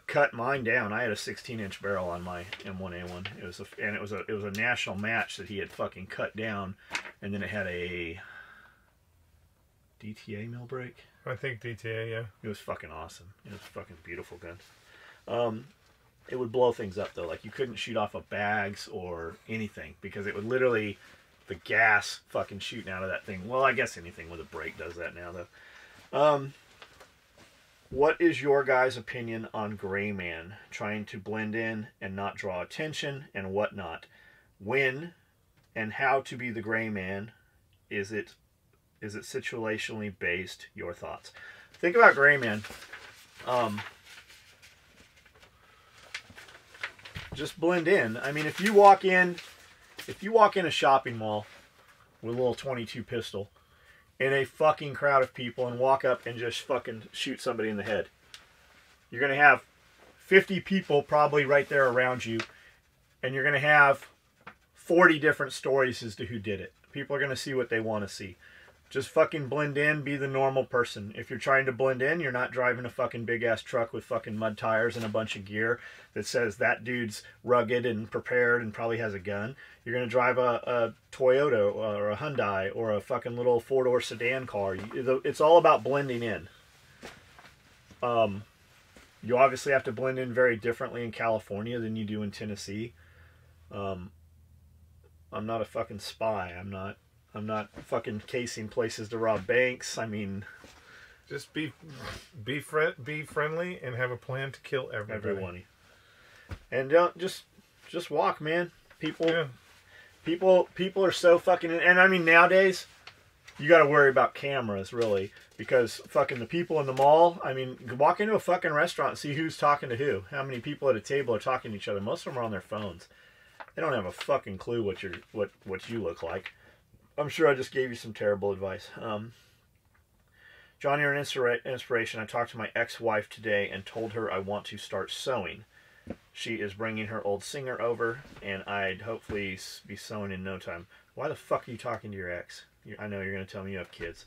Cut mine down. I had a 16-inch barrel on my M1A1. It was a national match that he had fucking cut down, and then it had a DTA mill brake. I think DTA, yeah. It was fucking awesome. It was a fucking beautiful gun. It would blow things up though. Like you couldn't shoot off of bags or anything because it would literally, the gas fucking shooting out of that thing. Well, I guess anything with a brake does that now though. What is your guys' opinion on Gray Man trying to blend in and not draw attention and whatnot? When and how to be the Gray Man? Is it situationally based? Your thoughts. Think about Gray Man. Just blend in. I mean, if you walk in a shopping mall with a little .22 pistol in a fucking crowd of people and walk up and just fucking shoot somebody in the head, you're going to have 50 people probably right there around you, and you're going to have 40 different stories as to who did it. People are going to see what they want to see. Just fucking blend in, be the normal person. If you're trying to blend in, you're not driving a fucking big-ass truck with fucking mud tires and a bunch of gear that says that dude's rugged and prepared and probably has a gun. You're going to drive a Toyota or a Hyundai or a fucking little four-door sedan car. It's all about blending in. You obviously have to blend in very differently in California than you do in Tennessee. I'm not a fucking spy. I'm not fucking casing places to rob banks. I mean, just be friendly and have a plan to kill everybody. And don't just walk, man. People are so fucking. And I mean, nowadays you got to worry about cameras really, because fucking the people in the mall. I mean, walk into a fucking restaurant and see who's talking to who. How many people at a table are talking to each other? Most of them are on their phones. They don't have a fucking clue what you look like. I'm sure I just gave you some terrible advice. John, you're an inspiration. I talked to my ex-wife today and told her I want to start sewing. She is bringing her old Singer over, and I'd hopefully be sewing in no time. Why the fuck are you talking to your ex? I know you're going to tell me you have kids.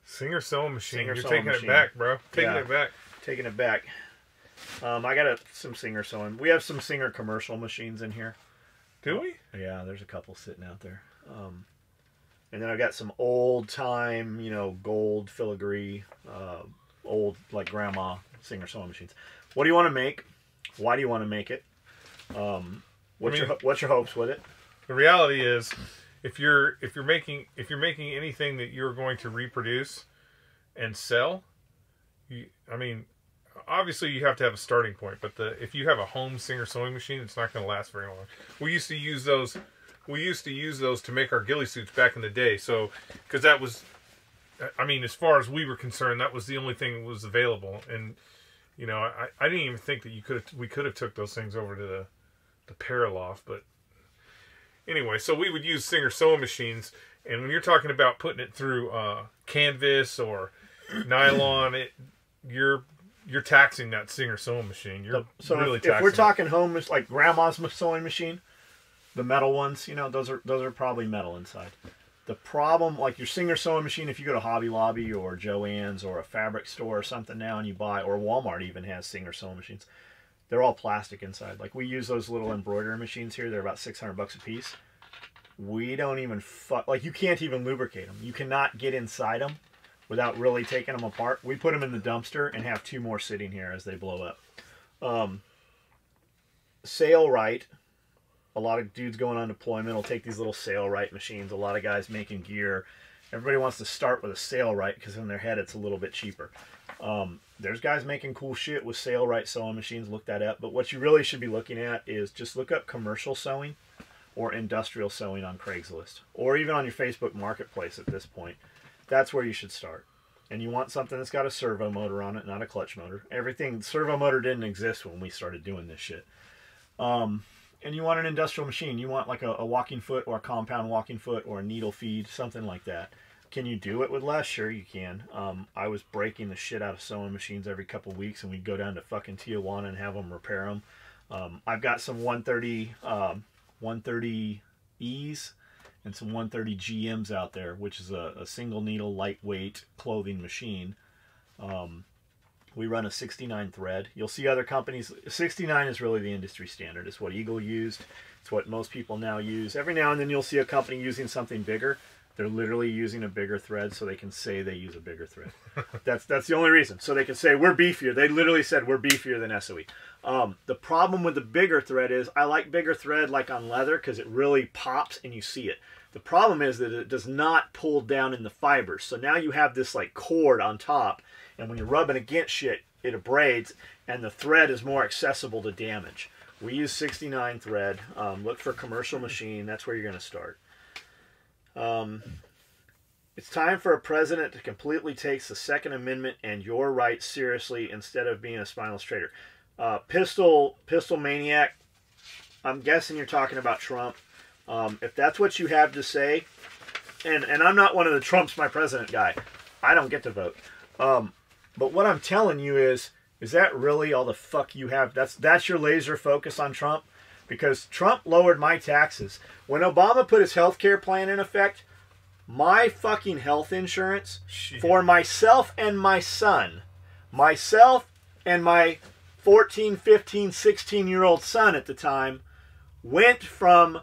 Singer sewing machine. You're taking it back, bro. Taking it back. Taking it back. I got some Singer sewing. We have some Singer commercial machines in here. Do we? Yeah, there's a couple sitting out there. And then I've got some old time, gold filigree, old like grandma Singer sewing machines. What do you want to make? Why do you want to make it? What's your hopes with it? The reality is, if you're making anything that you're going to reproduce and sell, obviously you have to have a starting point. But if you have a home Singer sewing machine, it's not going to last very long. We used to use those to make our ghillie suits back in the day. So, because that was, as far as we were concerned, that was the only thing that was available. And You know, I didn't even think that we could have took those things over to the Paraloft, but anyway, so we would use Singer sewing machines, and when you're talking about putting it through canvas or nylon, you're taxing that Singer sewing machine. You're really taxing. If we're talking home, like grandma's sewing machine, the metal ones, you know, those are probably metal inside. The problem, like your Singer sewing machine, if you go to Hobby Lobby or Joann's or a fabric store or something now and you buy, or Walmart even has Singer sewing machines, they're all plastic inside. Like we use those little embroidery machines here. They're about $600 a piece. We don't even like you can't even lubricate them. You cannot get inside them without really taking them apart. We put them in the dumpster and have 2 more sitting here as they blow up. Sailrite. A lot of dudes going on deployment will take these little Sailrite machines. A lot of guys making gear. Everybody wants to start with a Sailrite because in their head it's a little bit cheaper. There's guys making cool shit with Sailrite sewing machines. Look that up. But what you really should be looking at is just look up commercial sewing or industrial sewing on Craigslist. Or even on your Facebook Marketplace at this point. That's where you should start. And you want something that's got a servo motor on it, not a clutch motor. Servo motor didn't exist when we started doing this shit. And you want an industrial machine. You want like a walking foot or a compound walking foot or a needle feed, something like that. Can you do it with less? Sure you can. I was breaking the shit out of sewing machines every couple of weeks, and we'd go down to fucking Tijuana and have them repair them. I've got some 130Es and some 130 GMs out there, which is a single needle lightweight clothing machine. We run a 69 thread. You'll see other companies. 69 is really the industry standard. It's what Eagle used. It's what most people now use. Every now and then you'll see a company using something bigger. They're literally using a bigger thread so they can say they use a bigger thread. That's the only reason. So they can say, we're beefier. They literally said, we're beefier than SOE. The problem with the bigger thread is, I like bigger thread like on leather because it really pops and you see it. The problem is that it does not pull down in the fibers. So now you have this like cord on top, and when you're rubbing against shit, it abrades, and the thread is more accessible to damage. We use 69 thread. Look for commercial machine. That's where you're going to start. It's time for a president to completely take the Second Amendment and your rights seriously instead of being a spineless traitor. Pistol maniac. I'm guessing you're talking about Trump. If that's what you have to say, and I'm not one of the Trump's my president guy. I don't get to vote. But what I'm telling you is that really all the fuck you have? That's your laser focus on Trump? Because Trump lowered my taxes. When Obama put his health care plan in effect, my fucking health insurance for myself and my son, myself and my 14, 15, 16-year-old son at the time, went from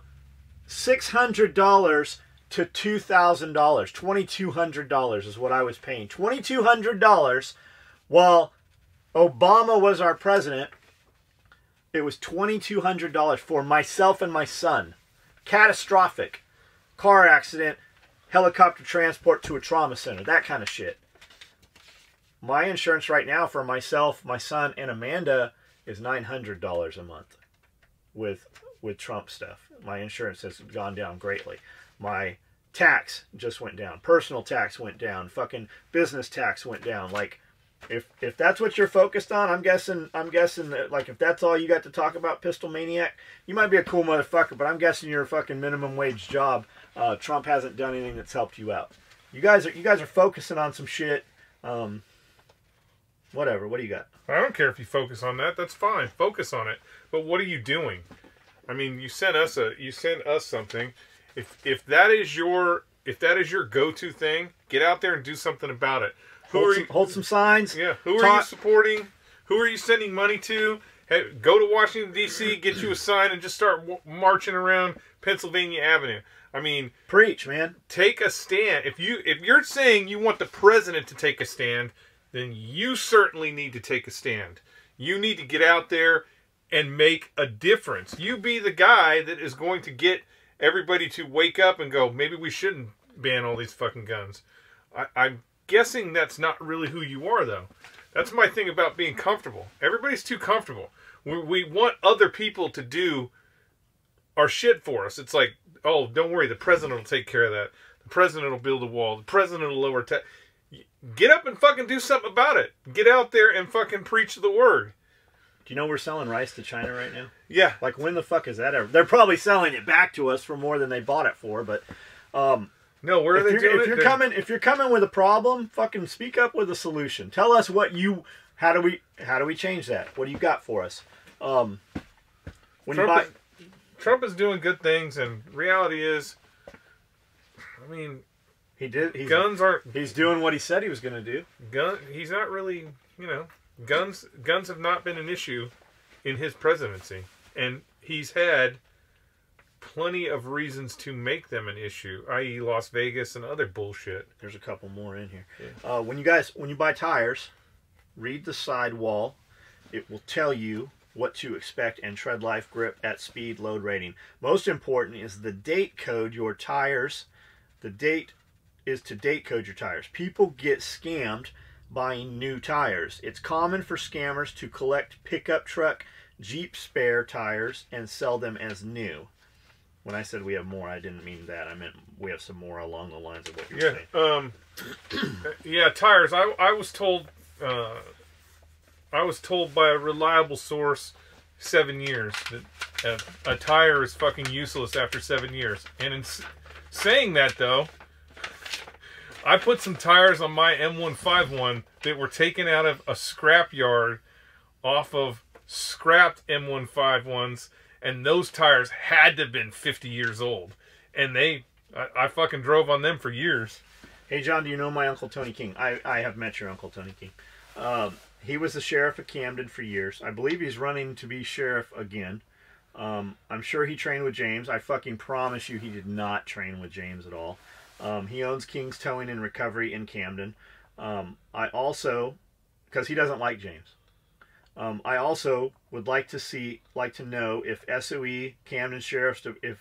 $600 to $2,000. $2,200 is what I was paying. $2,200 while Obama was our president. It was $2,200 for myself and my son. Catastrophic. Car accident, helicopter transport to a trauma center, that kind of shit. My insurance right now for myself, my son, and Amanda is $900 a month with Trump stuff. My insurance has gone down greatly. My tax just went down. Personal tax went down. Fucking business tax went down. Like, if that's what you're focused on, I'm guessing that, like, if that's all you got to talk about, Pistol Maniac, you might be a cool motherfucker, but I'm guessing you're a fucking minimum wage job. Trump hasn't done anything that's helped you out. You guys are focusing on some shit. Whatever. What do you got? I don't care if you focus on that. That's fine. Focus on it. But what are you doing? I mean, you sent us something. If that is your go-to thing, get out there and do something about it. Hold some signs. Yeah. Who are you supporting? Who are you sending money to? Hey, go to Washington, D.C., get you a sign, and just start marching around Pennsylvania Avenue. I mean, preach, man. Take a stand. If you're saying you want the president to take a stand, then you certainly need to take a stand. You need to get out there and make a difference. You be the guy that is going to get everybody to wake up and go, maybe we shouldn't ban all these fucking guns. I'm guessing that's not really who you are, though. That's my thing about being comfortable. Everybody's too comfortable. We want other people to do our shit for us. It's like, oh, don't worry, the president will take care of that. The president will build a wall. The president will lower tax. Get up and fucking do something about it. Get out there and fucking preach the word. Do you know we're selling rice to China right now? Yeah. Like, when the fuck is that ever? They're probably selling it back to us for more than they bought it for, but... no, where are they doing it? If you're coming with a problem, fucking speak up with a solution. Tell us what you... How do we change that? What do you got for us? Trump is doing good things, and reality is, I mean... Guns aren't... He's doing what he said he was going to do. He's not really, you know... Guns have not been an issue in his presidency, and he's had plenty of reasons to make them an issue, i.e. Las Vegas and other bullshit. There's a couple more in here. Yeah. When you buy tires, read the sidewall. It will tell you what to expect and tread life grip at speed load rating. Most important is the date code your tires. The date is to date code your tires. People get scammed buying new tires. It's common for scammers to collect pickup truck, Jeep spare tires and sell them as new. When I said we have more, I didn't mean that. I meant we have some more along the lines of what you're saying. Yeah, tires. I was told by a reliable source 7 years that a tire is fucking useless after 7 years. And in saying that, though, I put some tires on my M151 that were taken out of a scrap yard off of scrapped M151s, and those tires had to have been 50 years old. And I fucking drove on them for years. Hey, John, do you know my Uncle Tony King? I have met your Uncle Tony King. He was the sheriff of Camden for years. I believe he's running to be sheriff again. I'm sure he trained with James. I fucking promise you he did not train with James at all. He owns King's Towing and Recovery in Camden. I also, because he doesn't like James, I also would like to know if SOE Camden Sheriff's, if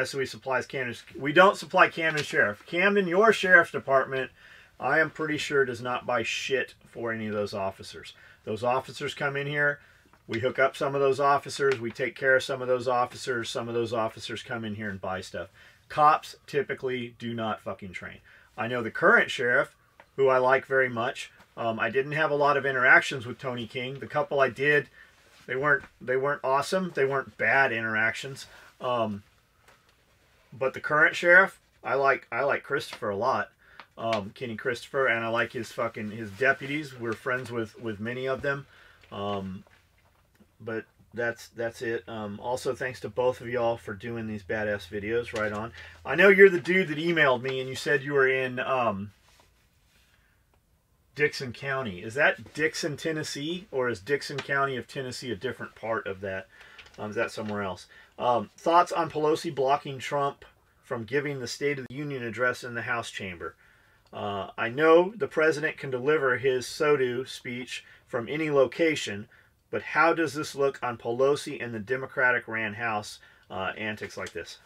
SOE supplies Camden. We don't supply Camden Sheriff. Camden, your sheriff's department, I am pretty sure does not buy shit for any of those officers. Those officers come in here. We hook up some of those officers. We take care of some of those officers. Some of those officers come in here and buy stuff. Cops typically do not fucking train. I know the current sheriff, who I like very much. I didn't have a lot of interactions with Tony King. The couple I did, they weren't awesome. They weren't bad interactions. But the current sheriff, I like Christopher a lot. Kenny Christopher, and I like his deputies. We're friends with many of them. But that's it. Also, thanks to both of y'all for doing these badass videos. Right on. I know you're the dude that emailed me and you said you were in Dixon County. Is that Dixon, Tennessee, or is Dixon County of Tennessee a different part of that? Is that somewhere else? Thoughts on Pelosi blocking Trump from giving the State of the Union address in the House chamber? I know the president can deliver his SOTU speech from any location, but how does this look on Pelosi and the Democratic-ran House antics like this?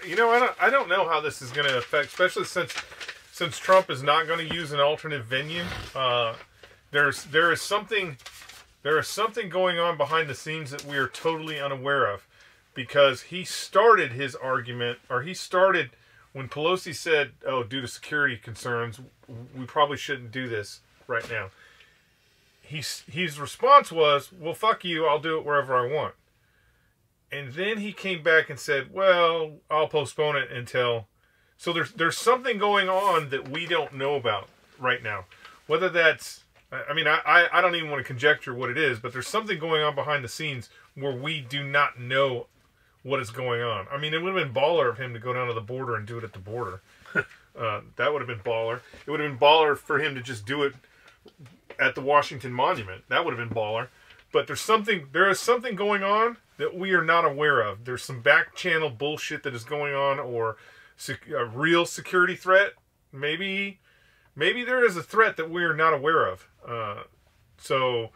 You know, I don't know how this is going to affect, especially since Trump is not going to use an alternate venue. There is something going on behind the scenes that we are totally unaware of, because he started his argument, or he started when Pelosi said, "Oh, due to security concerns, we probably shouldn't do this right now." His response was, "Well, fuck you, I'll do it wherever I want." And then he came back and said, "Well, I'll postpone it until..." So there's something going on that we don't know about right now. Whether that's... I mean, I don't even want to conjecture what it is, but there's something going on behind the scenes where we do not know what is going on. I mean, it would have been baller of him to go down to the border and do it at the border. That would have been baller. It would have been baller for him to just do it at the Washington Monument. That would have been baller. But there is something going on that we are not aware of. There's some back channel bullshit that is going on, or a real security threat. Maybe there is a threat that we are not aware of. So,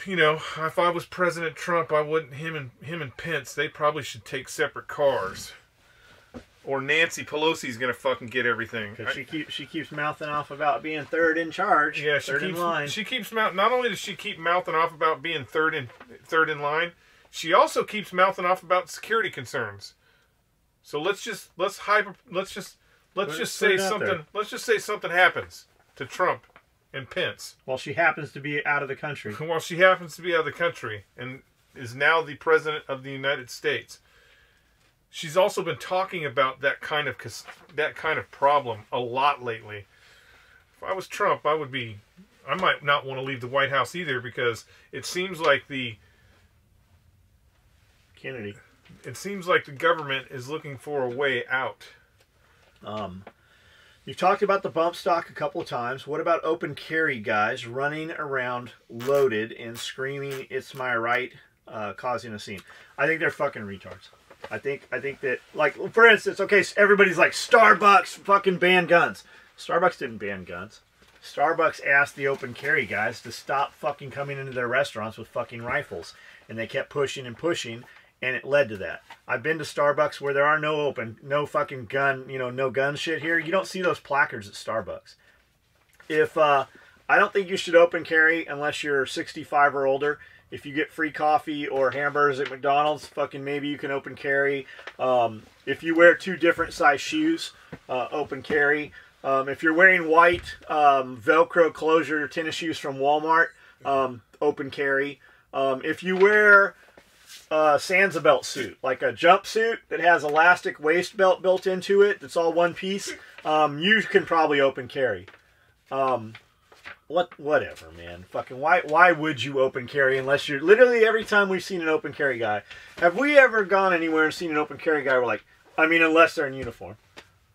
you know, if I was President Trump, I wouldn't. Him and Pence, they probably should take separate cars. Or Nancy Pelosi's gonna fucking get everything. Because she keeps mouthing off about being third in charge. Yeah, third in line. She keeps not only does she keep mouthing off about being third in line, she also keeps mouthing off about security concerns. So let's let's just say something. Let's just say something happens to Trump and Pence. Well, she happens to be out of the country. Well, she happens to be out of the country and is now the president of the United States. She's also been talking about that kind of problem a lot lately. If I was Trump, I might not want to leave the White House either, because it seems like the government is looking for a way out. You've talked about the bump stock a couple of times. What about open carry guys running around loaded and screaming, "It's my right," causing a scene? I think they're fucking retards. I think that, like, for instance, okay, everybody's like, Starbucks fucking banned guns. Starbucks didn't ban guns. Starbucks asked the open carry guys to stop fucking coming into their restaurants with fucking rifles. And they kept pushing and pushing, and it led to that. I've been to Starbucks where there are no fucking gun, no gun shit here. You don't see those placards at Starbucks. I don't think you should open carry unless you're 65 or older. If you get free coffee or hamburgers at McDonald's, fucking maybe you can open carry. If you wear 2 different size shoes, open carry. If you're wearing white Velcro closure tennis shoes from Walmart, open carry. If you wear a Sansabelt suit, like a jumpsuit that has elastic waist belt built into it, that's all one piece, you can probably open carry. Whatever, man. Fucking why would you open carry unless you're literally, every time we've seen an open carry guy, have we ever gone anywhere and seen an open carry guy, we're like, unless they're in uniform.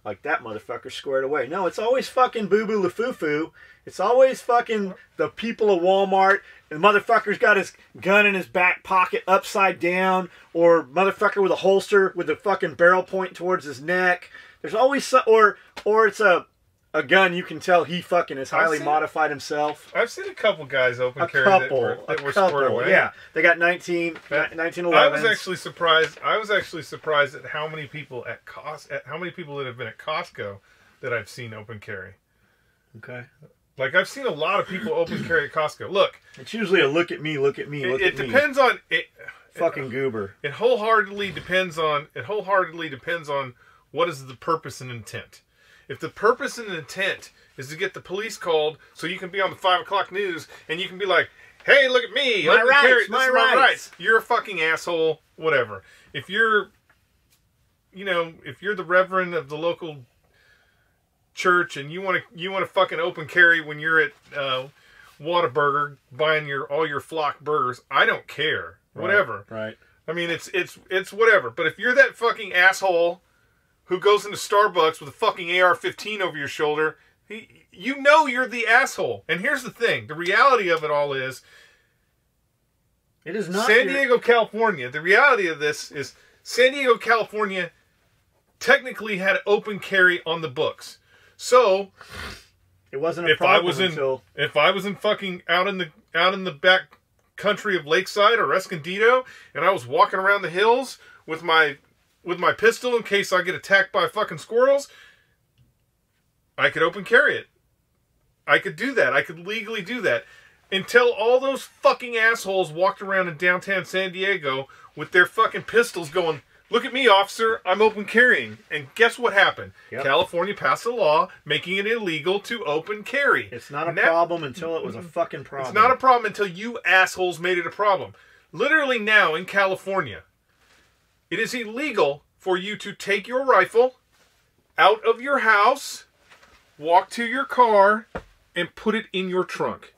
Like, that motherfucker squared away. No, it's always fucking boo-boo LaFoo-Foo. It's always fucking the people of Walmart. And the motherfucker's got his gun in his back pocket upside down. Or motherfucker with a holster with the fucking barrel point towards his neck. There's always or it's a gun you can tell he fucking is highly modified himself. I've seen a couple guys open carry that were squared away. Yeah, they got 1911s. I was actually surprised at how many people that have been at Costco that I've seen open carry. Okay. Like, I've seen a lot of people open carry at Costco. Look, it's usually a look at me. It depends on it. Fucking goober. It wholeheartedly depends on what is the purpose and intent. If the purpose and intent is to get the police called so you can be on the 5 o'clock news and you can be like, "Hey, look at me, my rights. You're a fucking asshole. Whatever. If you're the reverend of the local church and you want to fucking open carry when you're at Whataburger buying all your flock burgers, I don't care. Whatever. Right. I mean, it's whatever. But if you're that fucking asshole who goes into Starbucks with a fucking AR-15 over your shoulder, you're the asshole. And here's the thing. The reality of it all is, it is not San Diego, California. The reality of this is San Diego, California technically had open carry on the books. So it wasn't a problem if I was in fucking out in the back country of Lakeside or Escondido and I was walking around the hills with my pistol in case I get attacked by fucking squirrels, I could open carry it. I could do that. I could legally do that. Until all those fucking assholes walked around in downtown San Diego with their fucking pistols going, "Look at me, officer, I'm open carrying." And guess what happened? Yep. California passed a law making it illegal to open carry. It's not a problem until it was a fucking problem. It's not a problem until you assholes made it a problem. Literally now in California, it is illegal for you to take your rifle out of your house, walk to your car, and put it in your trunk.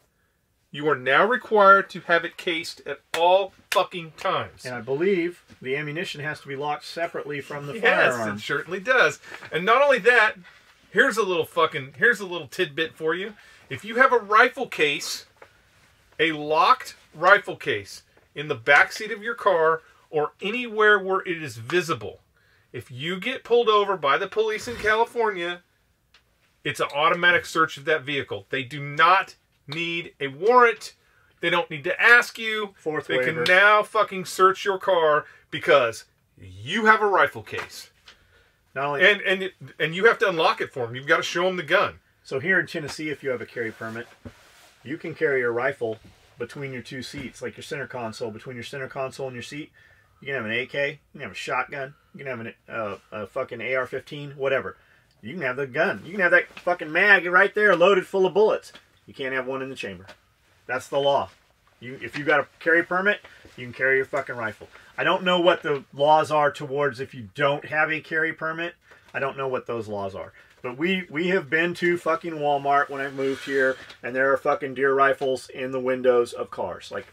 You are now required to have it cased at all fucking times. And I believe the ammunition has to be locked separately from the firearm. Yes, it certainly does. And not only that, here's a little tidbit for you. If you have a rifle case, a locked rifle case in the backseat of your car or anywhere where it is visible, if you get pulled over by the police in California, it's an automatic search of that vehicle. They do not need a warrant. They don't need to ask you. They can now fucking search your car because you have a rifle case. Not only and you have to unlock it for them. You've got to show them the gun. So here in Tennessee, if you have a carry permit, you can carry your rifle between your 2 seats, like your center console, between your center console and your seat. You can have an AK, you can have a shotgun, you can have a fucking AR-15, whatever. You can have the gun. You can have that fucking mag right there loaded full of bullets. You can't have one in the chamber. That's the law. If you got a carry permit, you can carry your fucking rifle. I don't know what the laws are towards if you don't have a carry permit. I don't know what those laws are. But we have been to fucking Walmart when I moved here, and there are fucking deer rifles in the windows of cars. Like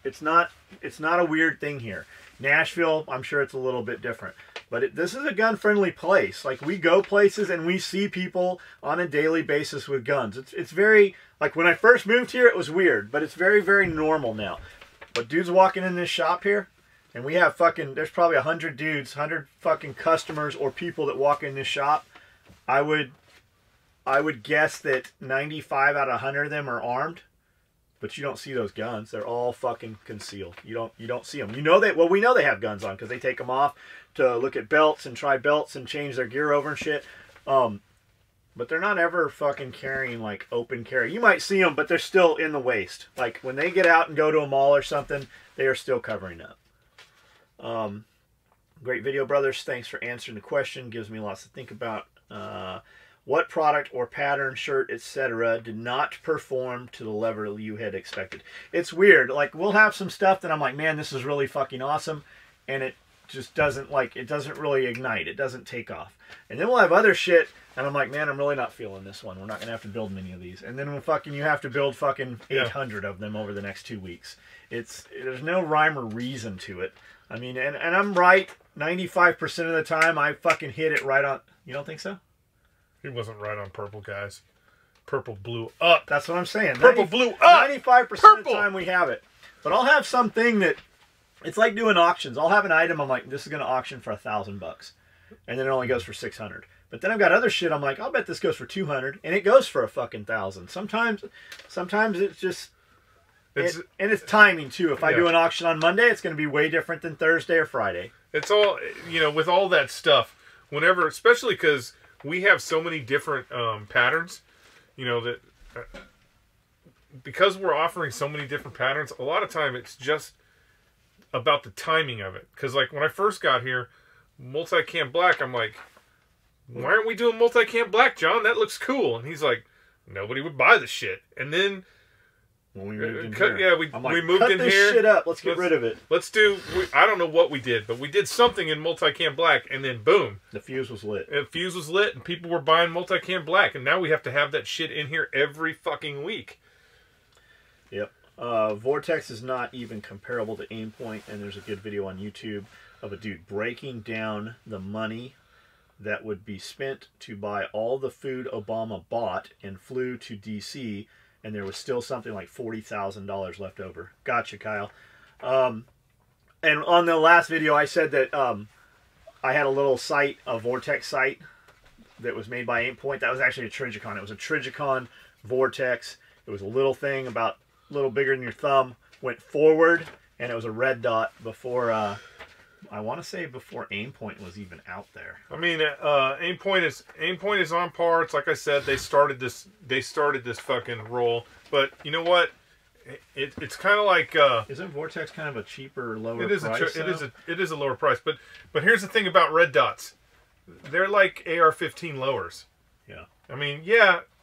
it's not a weird thing here. Nashville, I'm sure it's a little bit different. But this is a gun-friendly place. Like, we go places and we see people on a daily basis with guns. It's very, like, when I first moved here, it was weird. But it's very, very normal now. But dudes walking in this shop here, and we have fucking, there's probably 100 dudes, 100 fucking customers or people that walk in this shop. I would guess that 95 out of 100 of them are armed. But you don't see those guns. They're all fucking concealed. You don't see them. You know well, we know they have guns on because they take them off to look at belts and try belts and change their gear over and shit. But they're not ever fucking carrying like open carry. You might see them, but they're still in the waist. Like when they get out and go to a mall or something, they are still covering up. Great video, brothers. Thanks for answering the question. Gives me lots to think about. What product or pattern, shirt, etc. did not perform to the level you had expected? It's weird. Like, we'll have some stuff that I'm like, man, this is really fucking awesome. And it just doesn't, like, it doesn't really ignite. It doesn't take off. And then we'll have other shit, and I'm like, man, I'm really not feeling this one. We're not going to have to build many of these. And then when fucking you have to build fucking 800 of them over the next 2 weeks. There's no rhyme or reason to it. I mean, and I'm right 95% of the time. I fucking hit it right on. You don't think so? He wasn't right on purple, guys. Purple blew up. That's what I'm saying. Purple blew up. 95% of the time we have it. But I'll have something that, it's like doing auctions. I'll have an item, I'm like, this is going to auction for $1,000. And then it only goes for 600. But then I've got other shit, I'm like, I'll bet this goes for 200. And it goes for a fucking 1,000. Sometimes it's just, and it's timing too. If I do an auction on Monday, it's going to be way different than Thursday or Friday. It's all, with all that stuff, whenever, especially because we have so many different patterns, that because we're offering so many different patterns, a lot of time it's just about the timing of it. Because like when I first got here, multi-cam black, I'm like, why aren't we doing multi-cam black, John? That looks cool. And he's like, nobody would buy the shit. And then when we moved in here, we moved in this here. Shit up. Let's get rid of it. I don't know what we did, but we did something in multi-cam black, and then boom, the fuse was lit. The fuse was lit, and people were buying multi-cam black, and now we have to have that shit in here every fucking week. Yep. Vortex is not even comparable to Aimpoint, and there's a good video on YouTube of a dude breaking down the money that would be spent to buy all the food Obama bought and flew to D.C., and there was still something like $40,000 left over. Gotcha, Kyle. And on the last video, I said that I had a little site, a Vortex site, that was made by Aimpoint. That was actually a Trigicon. It was a Trigicon Vortex. It was a little thing about a little bigger than your thumb. Went forward, and it was a red dot before, I want to say before Aimpoint was even out there. I mean, Aimpoint is on par. It's like I said, they started this fucking roll. But you know what? It's kind of like isn't Vortex kind of a cheaper, lower price? It is a lower price. But here's the thing about red dots. They're like AR-15 lowers. Yeah. I mean,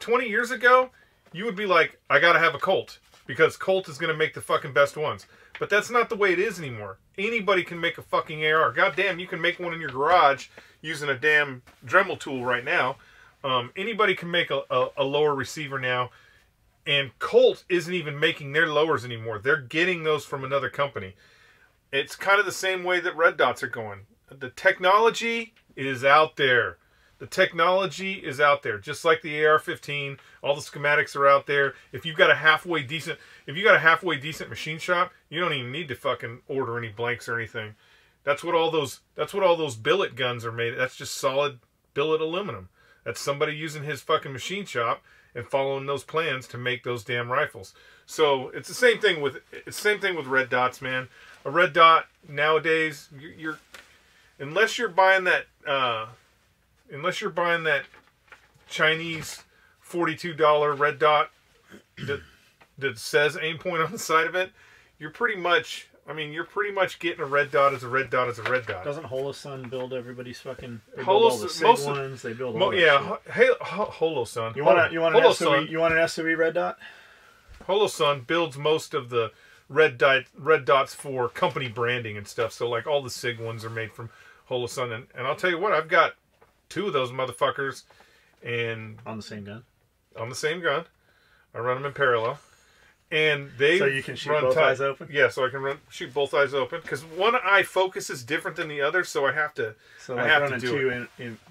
20 years ago, you would be like, I gotta have a Colt because Colt is gonna make the fucking best ones. But that's not the way it is anymore. Anybody can make a fucking AR. Goddamn, you can make one in your garage using a damn Dremel tool right now. Anybody can make a lower receiver now. And Colt isn't even making their lowers anymore. They're getting those from another company. It's kind of the same way that red dots are going. The technology is out there. The technology is out there. Just like the AR-15, all the schematics are out there. If you've got a halfway decent machine shop, you don't even need to fucking order any blanks or anything. That's what all those billet guns are made. That's just solid billet aluminum. That's somebody using his fucking machine shop and following those plans to make those damn rifles. So it's the same thing with red dots, man. A red dot nowadays, you're unless you're buying that Chinese $42 red dot that says Aimpoint on the side of it, you're pretty much I mean, you're pretty much getting a red dot as a red dot as a red dot. Doesn't Holosun build everybody's fucking? They build all the SIG ones. They build all that yeah, shit. hey, Holosun. You want an SOE? You want an SOE red dot? Holosun builds most of the red dots for company branding and stuff. So like all the SIG ones are made from Holosun, and I'll tell you what, I've got 2 of those motherfuckers, and on the same gun. On the same gun, I run them in parallel, and they so you can shoot both eyes open. Yeah, so I can shoot both eyes open because one eye focus is different than the other, so I have to. So like running two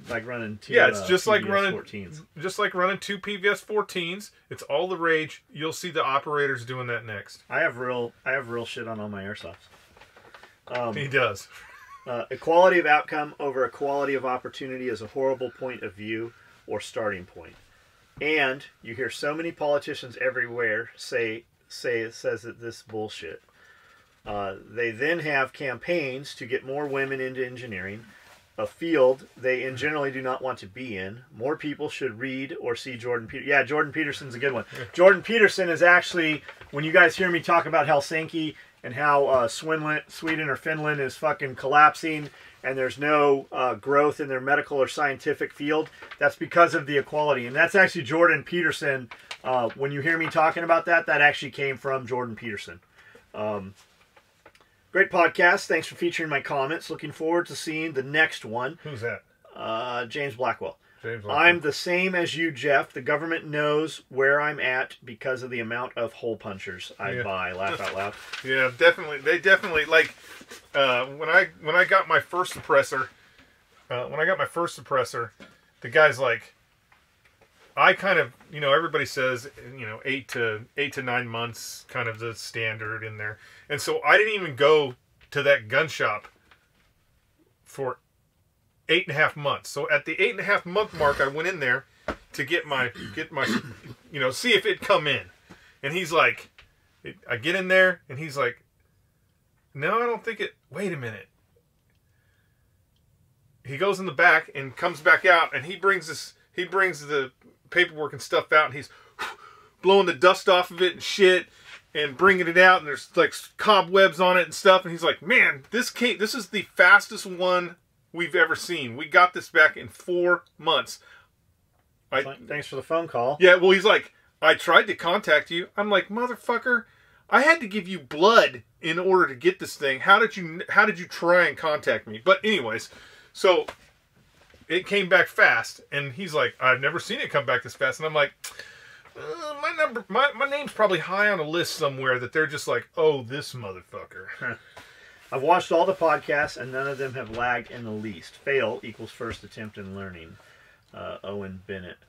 like running two. Yeah, it's just like PVS running 14s. Just like running 2 PVS 14s. It's all the rage. You'll see the operators doing that next. I have real shit on all my airsofts. He does. Equality of outcome over equality of opportunity is a horrible point of view or starting point. And you hear so many politicians everywhere say that this bullshit. They then have campaigns to get more women into engineering, a field they generally do not want to be in. More people should read or see Jordan Peterson. Yeah, Jordan Peterson's a good one. Jordan Peterson is actually, when you guys hear me talk about Helsinki and how Sweden or Finland is fucking collapsing and there's no growth in their medical or scientific field, that's because of the equality. And that's actually Jordan Peterson. When you hear me talking about that, that actually came from Jordan Peterson. Great podcast. Thanks for featuring my comments. Looking forward to seeing the next one. Who's that? James Blackwell. James Blackwell. I'm the same as you, Jeff. The government knows where I'm at because of the amount of hole punchers I buy. Laugh out loud. Yeah, definitely. They definitely like when I got my first suppressor. The guy's like, I kind of, everybody says, 8 to 9 months, kind of the standard in there. And so I didn't even go to that gun shop for 8.5 months. So at the 8.5 month mark, I went in there to get my, see if it'd come in. And he's like, I get in there and he's like, no, I don't think it, wait a minute. He goes in the back and comes back out and he brings the paperwork and stuff out and he's blowing the dust off of it and shit and bringing it out and there's like cobwebs on it and stuff and he's like, man, this is the fastest one we've ever seen. We got this back in 4 months. Thanks for the phone call. Yeah, well, he's like, I tried to contact you. I'm like, motherfucker, I had to give you blood in order to get this thing. How did you try and contact me? But anyways, so it came back fast, and he's like, I've never seen it come back this fast. And I'm like, my name's probably high on a list somewhere that they're just like, oh, this motherfucker. I've watched all the podcasts, and none of them have lagged in the least. Fail equals first attempt in learning. Owen Bennett.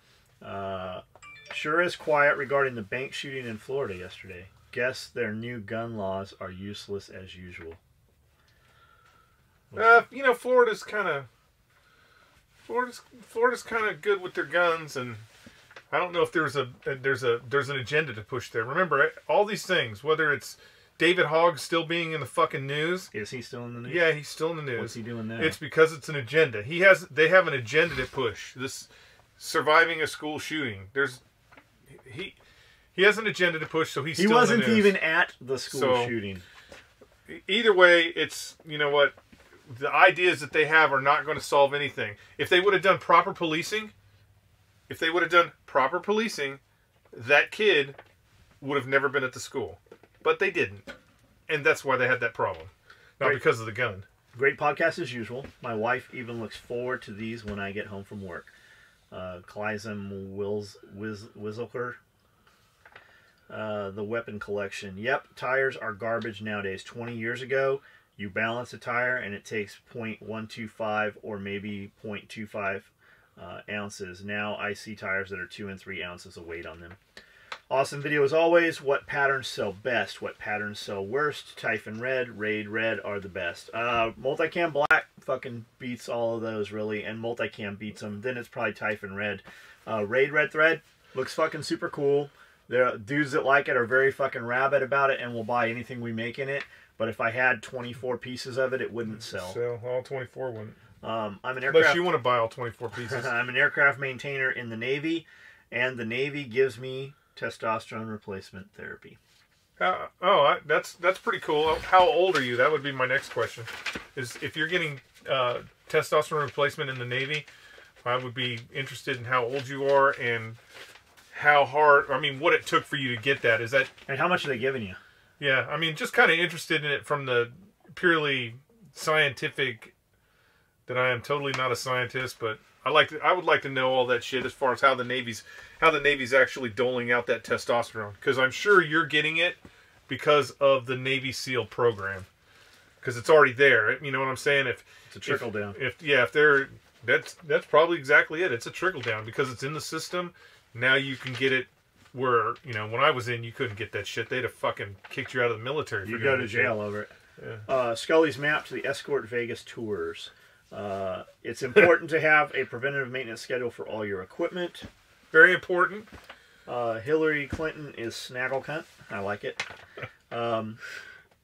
Sure is quiet regarding the bank shooting in Florida yesterday. Guess their new gun laws are useless as usual. Florida's kind of good with their guns, and I don't know if there's an agenda to push there. Remember, all these things, whether it's David Hogg still being in the fucking news. Is he still in the news? Yeah, he's still in the news. What's he doing now? It's because it's an agenda. They have an agenda to push. This surviving a school shooting. He has an agenda to push, so he's still in the news. He wasn't even at the school shooting. Either way, it's, what, the ideas that they have are not going to solve anything. If they would have done proper policing, that kid would have never been at the school. But they didn't. And that's why they had that problem. Not because of the gun. Great podcast as usual. My wife even looks forward to these when I get home from work. Kleisem Wizzleker. The weapon collection. Yep, tires are garbage nowadays. 20 years ago, you balance a tire and it takes 0.125 or maybe 0.25 ounces. Now I see tires that are 2 and 3 ounces of weight on them. Awesome video as always. What patterns sell best? What patterns sell worst? Typhon Red, Raid Red are the best. Multicam Black fucking beats all of those really, and Multicam beats them. Then it's probably Typhon Red. Raid Red Thread looks fucking super cool. The dudes that like it are very fucking rabid about it and will buy anything we make in it. But if I had 24 pieces of it, it wouldn't sell. So all 24 wouldn't. I'm an aircraft. Unless you want to buy all 24 pieces. I'm an aircraft maintainer in the Navy, and the Navy gives me testosterone replacement therapy. That's pretty cool. How old are you? That would be my next question. Is if you're getting testosterone replacement in the Navy, I would be interested in how old you are and how hard. I mean, what it took for you to get that. Is that and how much are they giving you? Yeah, I mean, just kind of interested in it from the purely scientific. That I am totally not a scientist, but I would like to know all that shit as far as how the Navy's actually doling out that testosterone, because I'm sure you're getting it because of the Navy SEAL program, because it's already there. You know what I'm saying? If It's a trickle down. If they're that's probably exactly it. It's a trickle down because it's in the system. Now you can get it where, you know, when I was in, you couldn't get that shit. They'd have fucking kicked you out of the military. You go to jail over it. Yeah. Skully's map to the Escort Vegas tours. It's important to have a preventative maintenance schedule for all your equipment. Very important. Hillary Clinton is snaggle cunt. I like it.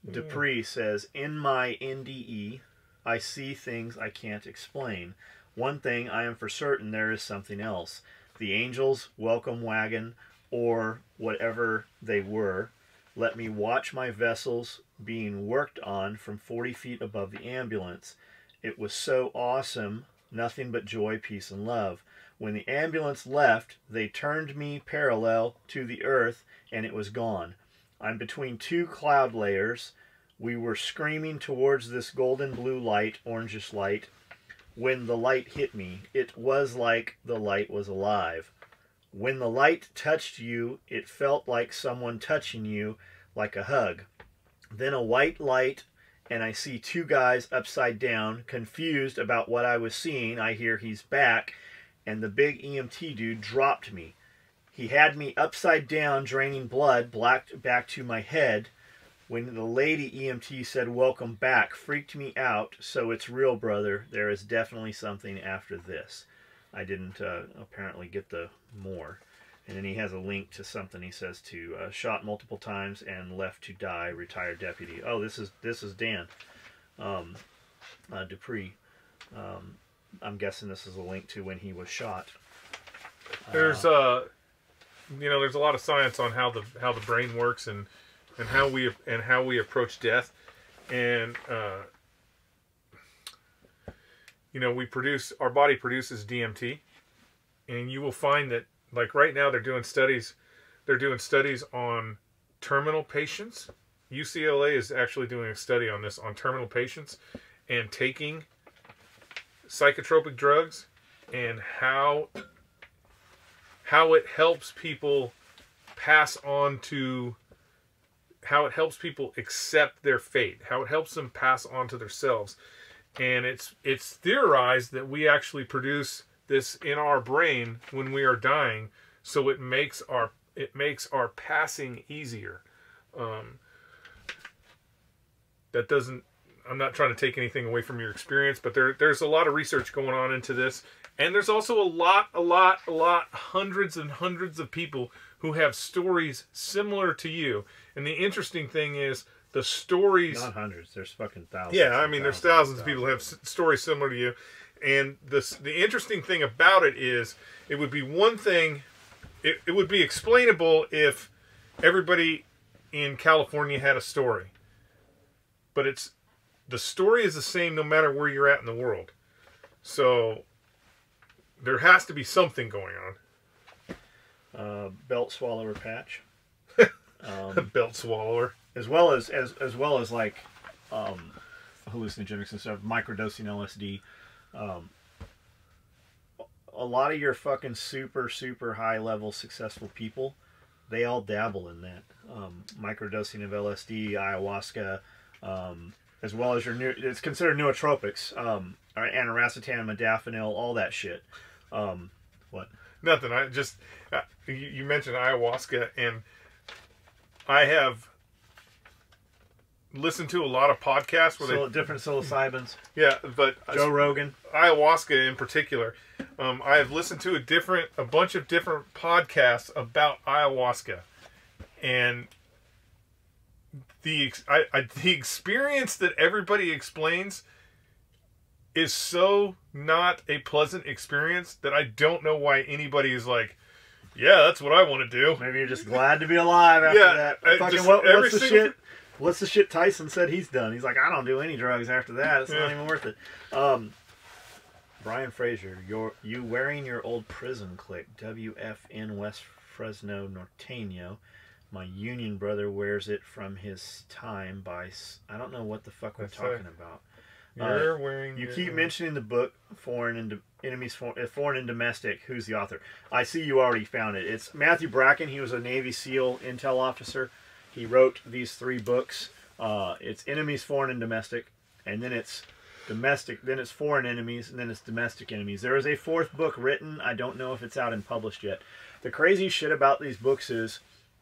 Dupree says, in my NDE, I see things I can't explain. One thing I am for certain, there is something else. The angels, welcome wagon, or whatever they were, let me watch my vessels being worked on from 40 feet above the ambulance. It was so awesome, nothing but joy, peace, and love. When the ambulance left, they turned me parallel to the earth, and it was gone. I'm between two cloud layers. We were screaming towards this golden blue light, orangish light. When the light hit me, it was like the light was alive. When the light touched you, it felt like someone touching you, like a hug. Then a white light, and I see two guys upside down, confused about what I was seeing. I hear he's back, and the big EMT dude dropped me. He had me upside down, draining blood back to my head. When the lady EMT said, welcome back, freaked me out. So it's real, brother. There is definitely something after this. I didn't apparently get the more. And then he has a link to something. He says to shot multiple times and left to die, retired deputy. Oh, this is Dan Dupree. I'm guessing this is a link to when he was shot. There's there's a lot of science on how the brain works and how we approach death, and our body produces DMT, and you will find that. Like right now, they're doing studies on terminal patients. UCLA is actually doing a study on this, on terminal patients and taking psychotropic drugs, and how it helps people how it helps people accept their fate, how it helps them pass on to themselves. And it's theorized that we actually produce this in our brain when we are dying, so it makes our passing easier. That doesn't. I'm not trying to take anything away from your experience, but there's a lot of research going on into this, and there's also a lot, hundreds and hundreds of people who have stories similar to you. And the interesting thing is the stories. Not hundreds. There's fucking thousands. Yeah, I mean, there's thousands of people who have stories similar to you. And the interesting thing about it is, it would be one thing, it would be explainable if everybody in California had a story. But the story is the same no matter where you're at in the world. So there has to be something going on. Belt swallower patch. Belt swallower. As well as like hallucinogenics and stuff, microdosing LSD. A lot of your fucking super high level successful people, they all dabble in that. Microdosing of LSD, ayahuasca, as well as it's considered nootropics, aniracetam, modafinil, all that shit. What? Nothing. I just you mentioned ayahuasca, and I have listened to a lot of podcasts where different psilocybins. Yeah, but Joe Rogan, ayahuasca in particular. I have listened to a bunch of different podcasts about ayahuasca, and the experience that everybody explains is so not a pleasant experience that I don't know why anybody is like, Yeah, that's what I want to do. Maybe you're just glad to be alive after that. Fucking what's the shit Tyson said he's done? He's like, I don't do any drugs after that. It's not even worth it. Brian Fraser, you wearing your old prison click, WFN West Fresno Norteño. My union brother wears it from his time by... I don't know what the fuck we're talking about. You're wearing... You keep mentioning the book, Foreign and Domestic. Who's the author? I see you already found it. It's Matthew Bracken. He was a Navy SEAL intel officer. He wrote these 3 books. It's Enemies, Foreign, and Domestic. And then it's domestic, then it's foreign enemies, and then it's domestic enemies. There is a 4th book written. I don't know if it's out and published yet. The crazy shit about these books is,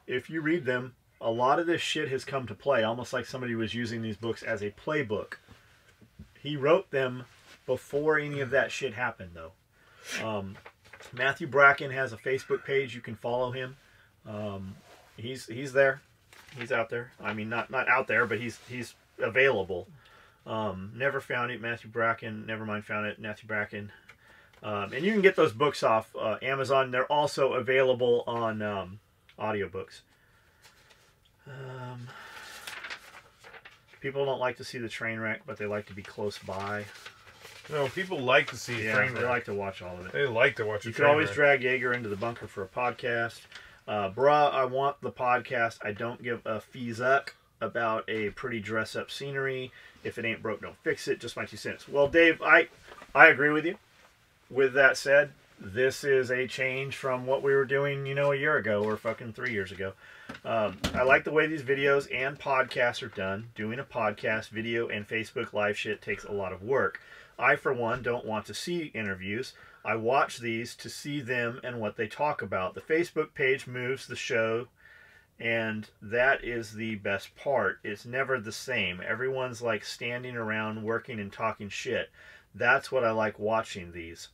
if you read them, a lot of this shit has come to play, almost like somebody was using these books as a playbook. He wrote them before any of that shit happened, though. Matthew Bracken has a Facebook page. You can follow him. He's there. He's out there. I mean, not out there, but he's available. Never found it. Matthew Bracken. Never mind, found it. Matthew Bracken. And you can get those books off Amazon. They're also available on audiobooks. People don't like to see the train wreck, but they like to be close by. No, people like to see a train wreck. They like to watch all of it. They like to watch a train wreck. You can always drag Jaeger into the bunker for a podcast. Bruh, I want the podcast. I don't give a feezuck about a pretty dress-up scenery. If it ain't broke, don't fix it. Just my 2 cents. Well, Dave, I agree with you. With that said, this is a change from what we were doing, a year ago or fucking 3 years ago. I like the way these videos and podcasts are done. Doing a podcast, video, and Facebook Live shit takes a lot of work. I, for one, don't want to see interviews. I watch these to see them and what they talk about. The Facebook page moves the show, and that is the best part. It's never the same. Everyone's like standing around working and talking shit. That's what I like watching these.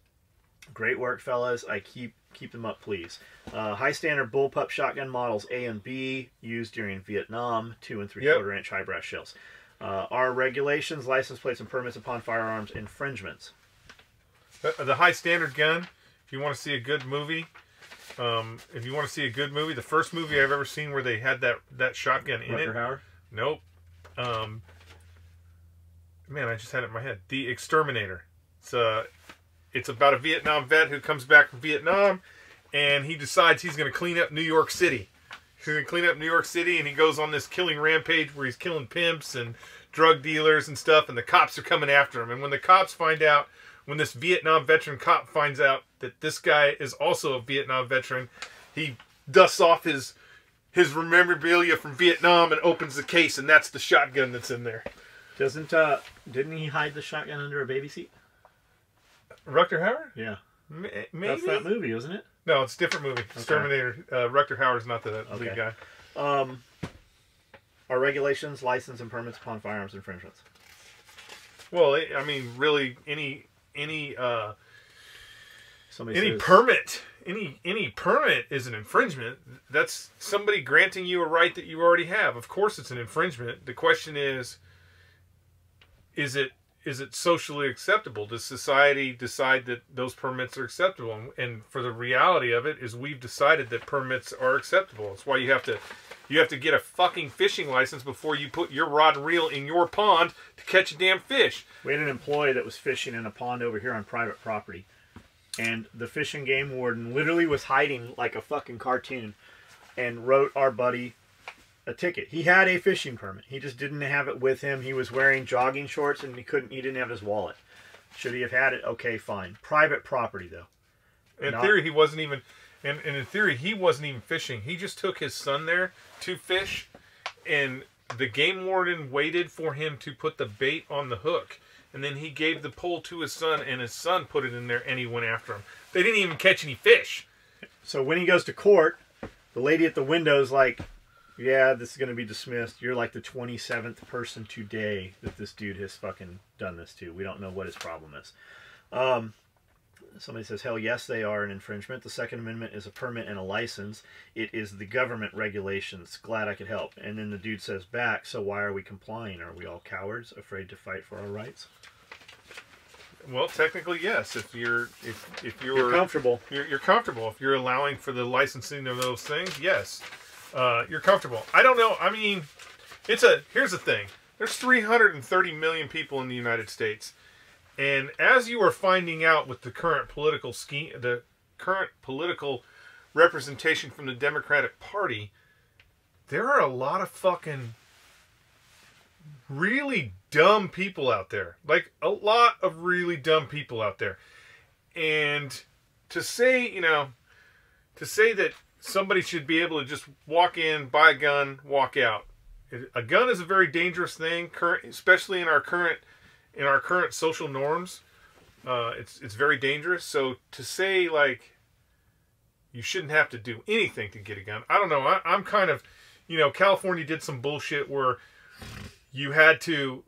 Great work, fellas. I keep them up, please. High standard bullpup shotgun models A and B used during Vietnam, 2 3/4 inch high brass shells. Are regulations, license plates, and permits upon firearms infringements? The high standard gun. If you want to see a good movie, the first movie I've ever seen where they had that shotgun in it. Rutger Hauer? Nope. Man, I just had it in my head. The Exterminator. It's about a Vietnam vet who comes back from Vietnam, and he decides he's going to clean up New York City. He's going to clean up New York City, and he goes on this killing rampage where he's killing pimps and drug dealers and stuff, and the cops are coming after him. And when this Vietnam veteran cop finds out that this guy is also a Vietnam veteran, he dusts off his memorabilia from Vietnam and opens the case, and that's the shotgun that's in there. Didn't he hide the shotgun under a baby seat? Rutger Hauer? Yeah. Maybe? That's that movie, wasn't it? No, it's a different movie. It's Terminator. Rutger Hauer's not the lead guy. Are regulations, license, and permits upon firearms infringements? Well, I mean, really, any permit is an infringement. That's somebody granting you a right that you already have. Of course, it's an infringement. The question is it socially acceptable? Does society decide that those permits are acceptable? And for the reality of it is, we've decided that permits are acceptable. That's why you have to get a fucking fishing license before you put your rod and reel in your pond to catch a damn fish. We had an employee that was fishing in a pond over here on private property, and the fish and game warden literally was hiding like a fucking cartoon and wrote our buddy a ticket. He had a fishing permit. He just didn't have it with him. He was wearing jogging shorts and he didn't have his wallet. Should he have had it? Okay, fine. Private property though. In theory, he wasn't even fishing. He just took his son there to fish, and the game warden waited for him to put the bait on the hook, and then he gave the pole to his son, and his son put it in there, and he went after him. They didn't even catch any fish. So when he goes to court, the lady at the window's like, yeah, this is going to be dismissed. You're like the 27th person today that this dude has fucking done this to. We don't know what his problem is. Somebody says, hell yes, they are an infringement. The Second Amendment is a permit and a license. It is the government regulations. Glad I could help. And then the dude says back, so why are we complying? Are we all cowards, afraid to fight for our rights? Well, technically, yes. If you're You're comfortable. You're comfortable. If you're allowing for the licensing of those things, yes, you're comfortable. I don't know. I mean, here's the thing. There's 330 million people in the United States, and as you are finding out with the current political scheme, the current political representation from the Democratic Party, there are a lot of fucking really dumb people out there. Like, a lot of really dumb people out there. And to say that somebody should be able to just walk in, buy a gun, walk out. A gun is a very dangerous thing, especially in our current social norms. It's very dangerous. So to say, like, you shouldn't have to do anything to get a gun, I don't know. I'm kind of, California did some bullshit where you had to,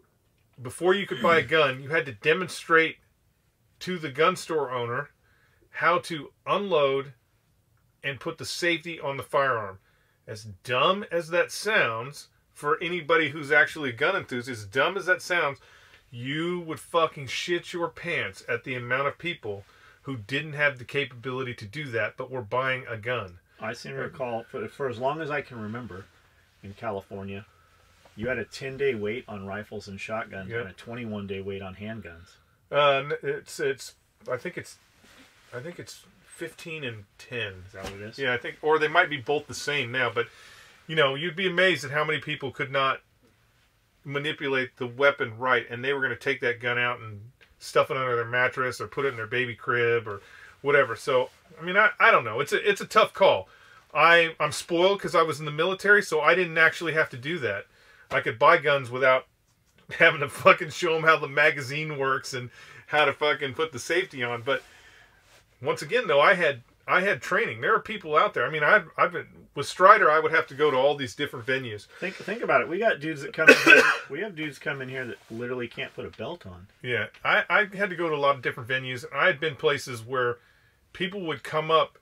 before you could buy a gun, you had to demonstrate to the gun store owner how to unload and put the safety on the firearm. As dumb as that sounds, for anybody who's actually a gun enthusiast, as dumb as that sounds, you would fucking shit your pants at the amount of people who didn't have the capability to do that, but were buying a gun. I seem to recall, for as long as I can remember, in California, you had a 10-day wait on rifles and shotguns, and a 21-day wait on handguns. I think it's 15 and 10. Is that what it is? Yeah, I think, or they might be both the same now. But you'd be amazed at how many people could not manipulate the weapon right, and they were going to take that gun out and stuff it under their mattress or put it in their baby crib or whatever. So, I mean, I don't know. It's a tough call. I'm spoiled because I was in the military, so I didn't actually have to do that. I could buy guns without having to fucking show them how the magazine works and how to fucking put the safety on. But once again, though, I had training. There are people out there. I mean, I've been with Strider. I would have to go to all these different venues. Think about it. We got dudes that come in here. We have dudes come in here that literally can't put a belt on. Yeah, I had to go to a lot of different venues. I had been places where people would come up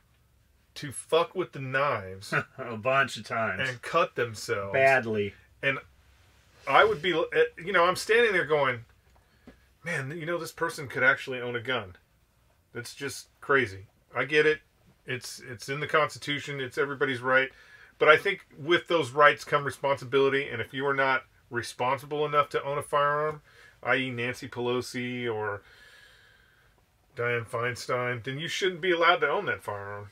to fuck with the knives a bunch of times and cut themselves badly. And I would be, I'm standing there going, man, this person could actually own a gun. That's just crazy. I get it. It's in the Constitution. It's everybody's right. But I think with those rights come responsibility. And if you are not responsible enough to own a firearm, i.e. Nancy Pelosi or Dianne Feinstein, then you shouldn't be allowed to own that firearm.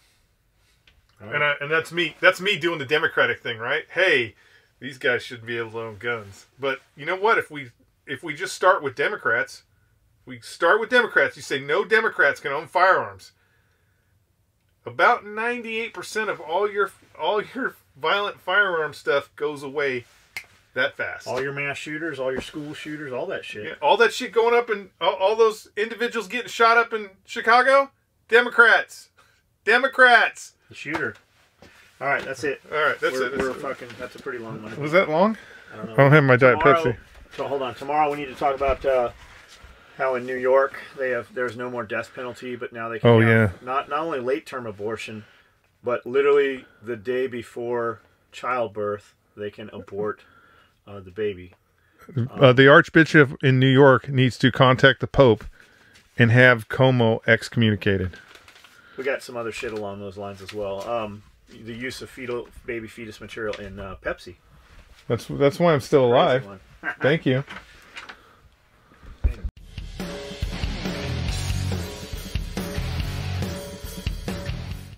Right. And that's me. That's me doing the Democratic thing, right? Hey, these guys shouldn't be able to own guns. But you know what? If we just start with Democrats, you say no Democrats can own firearms. About 98% of all your violent firearm stuff goes away that fast. All your mass shooters, all your school shooters, all that shit. Yeah, all that shit going up, and all those individuals getting shot up in Chicago, Democrats. The shooter. All right, that's it. All right, that's it. That's a pretty long one. Was that long? I don't know. I don't have my Diet Pepsi. So hold on. Tomorrow we need to talk about how in New York there's no more death penalty, but now they can have not only late term abortion, but literally the day before childbirth they can abort the baby. The Archbishop in New York needs to contact the Pope and have Como excommunicated. We got some other shit along those lines as well. The use of baby fetus material in Pepsi. That's why I'm still alive. Thank you.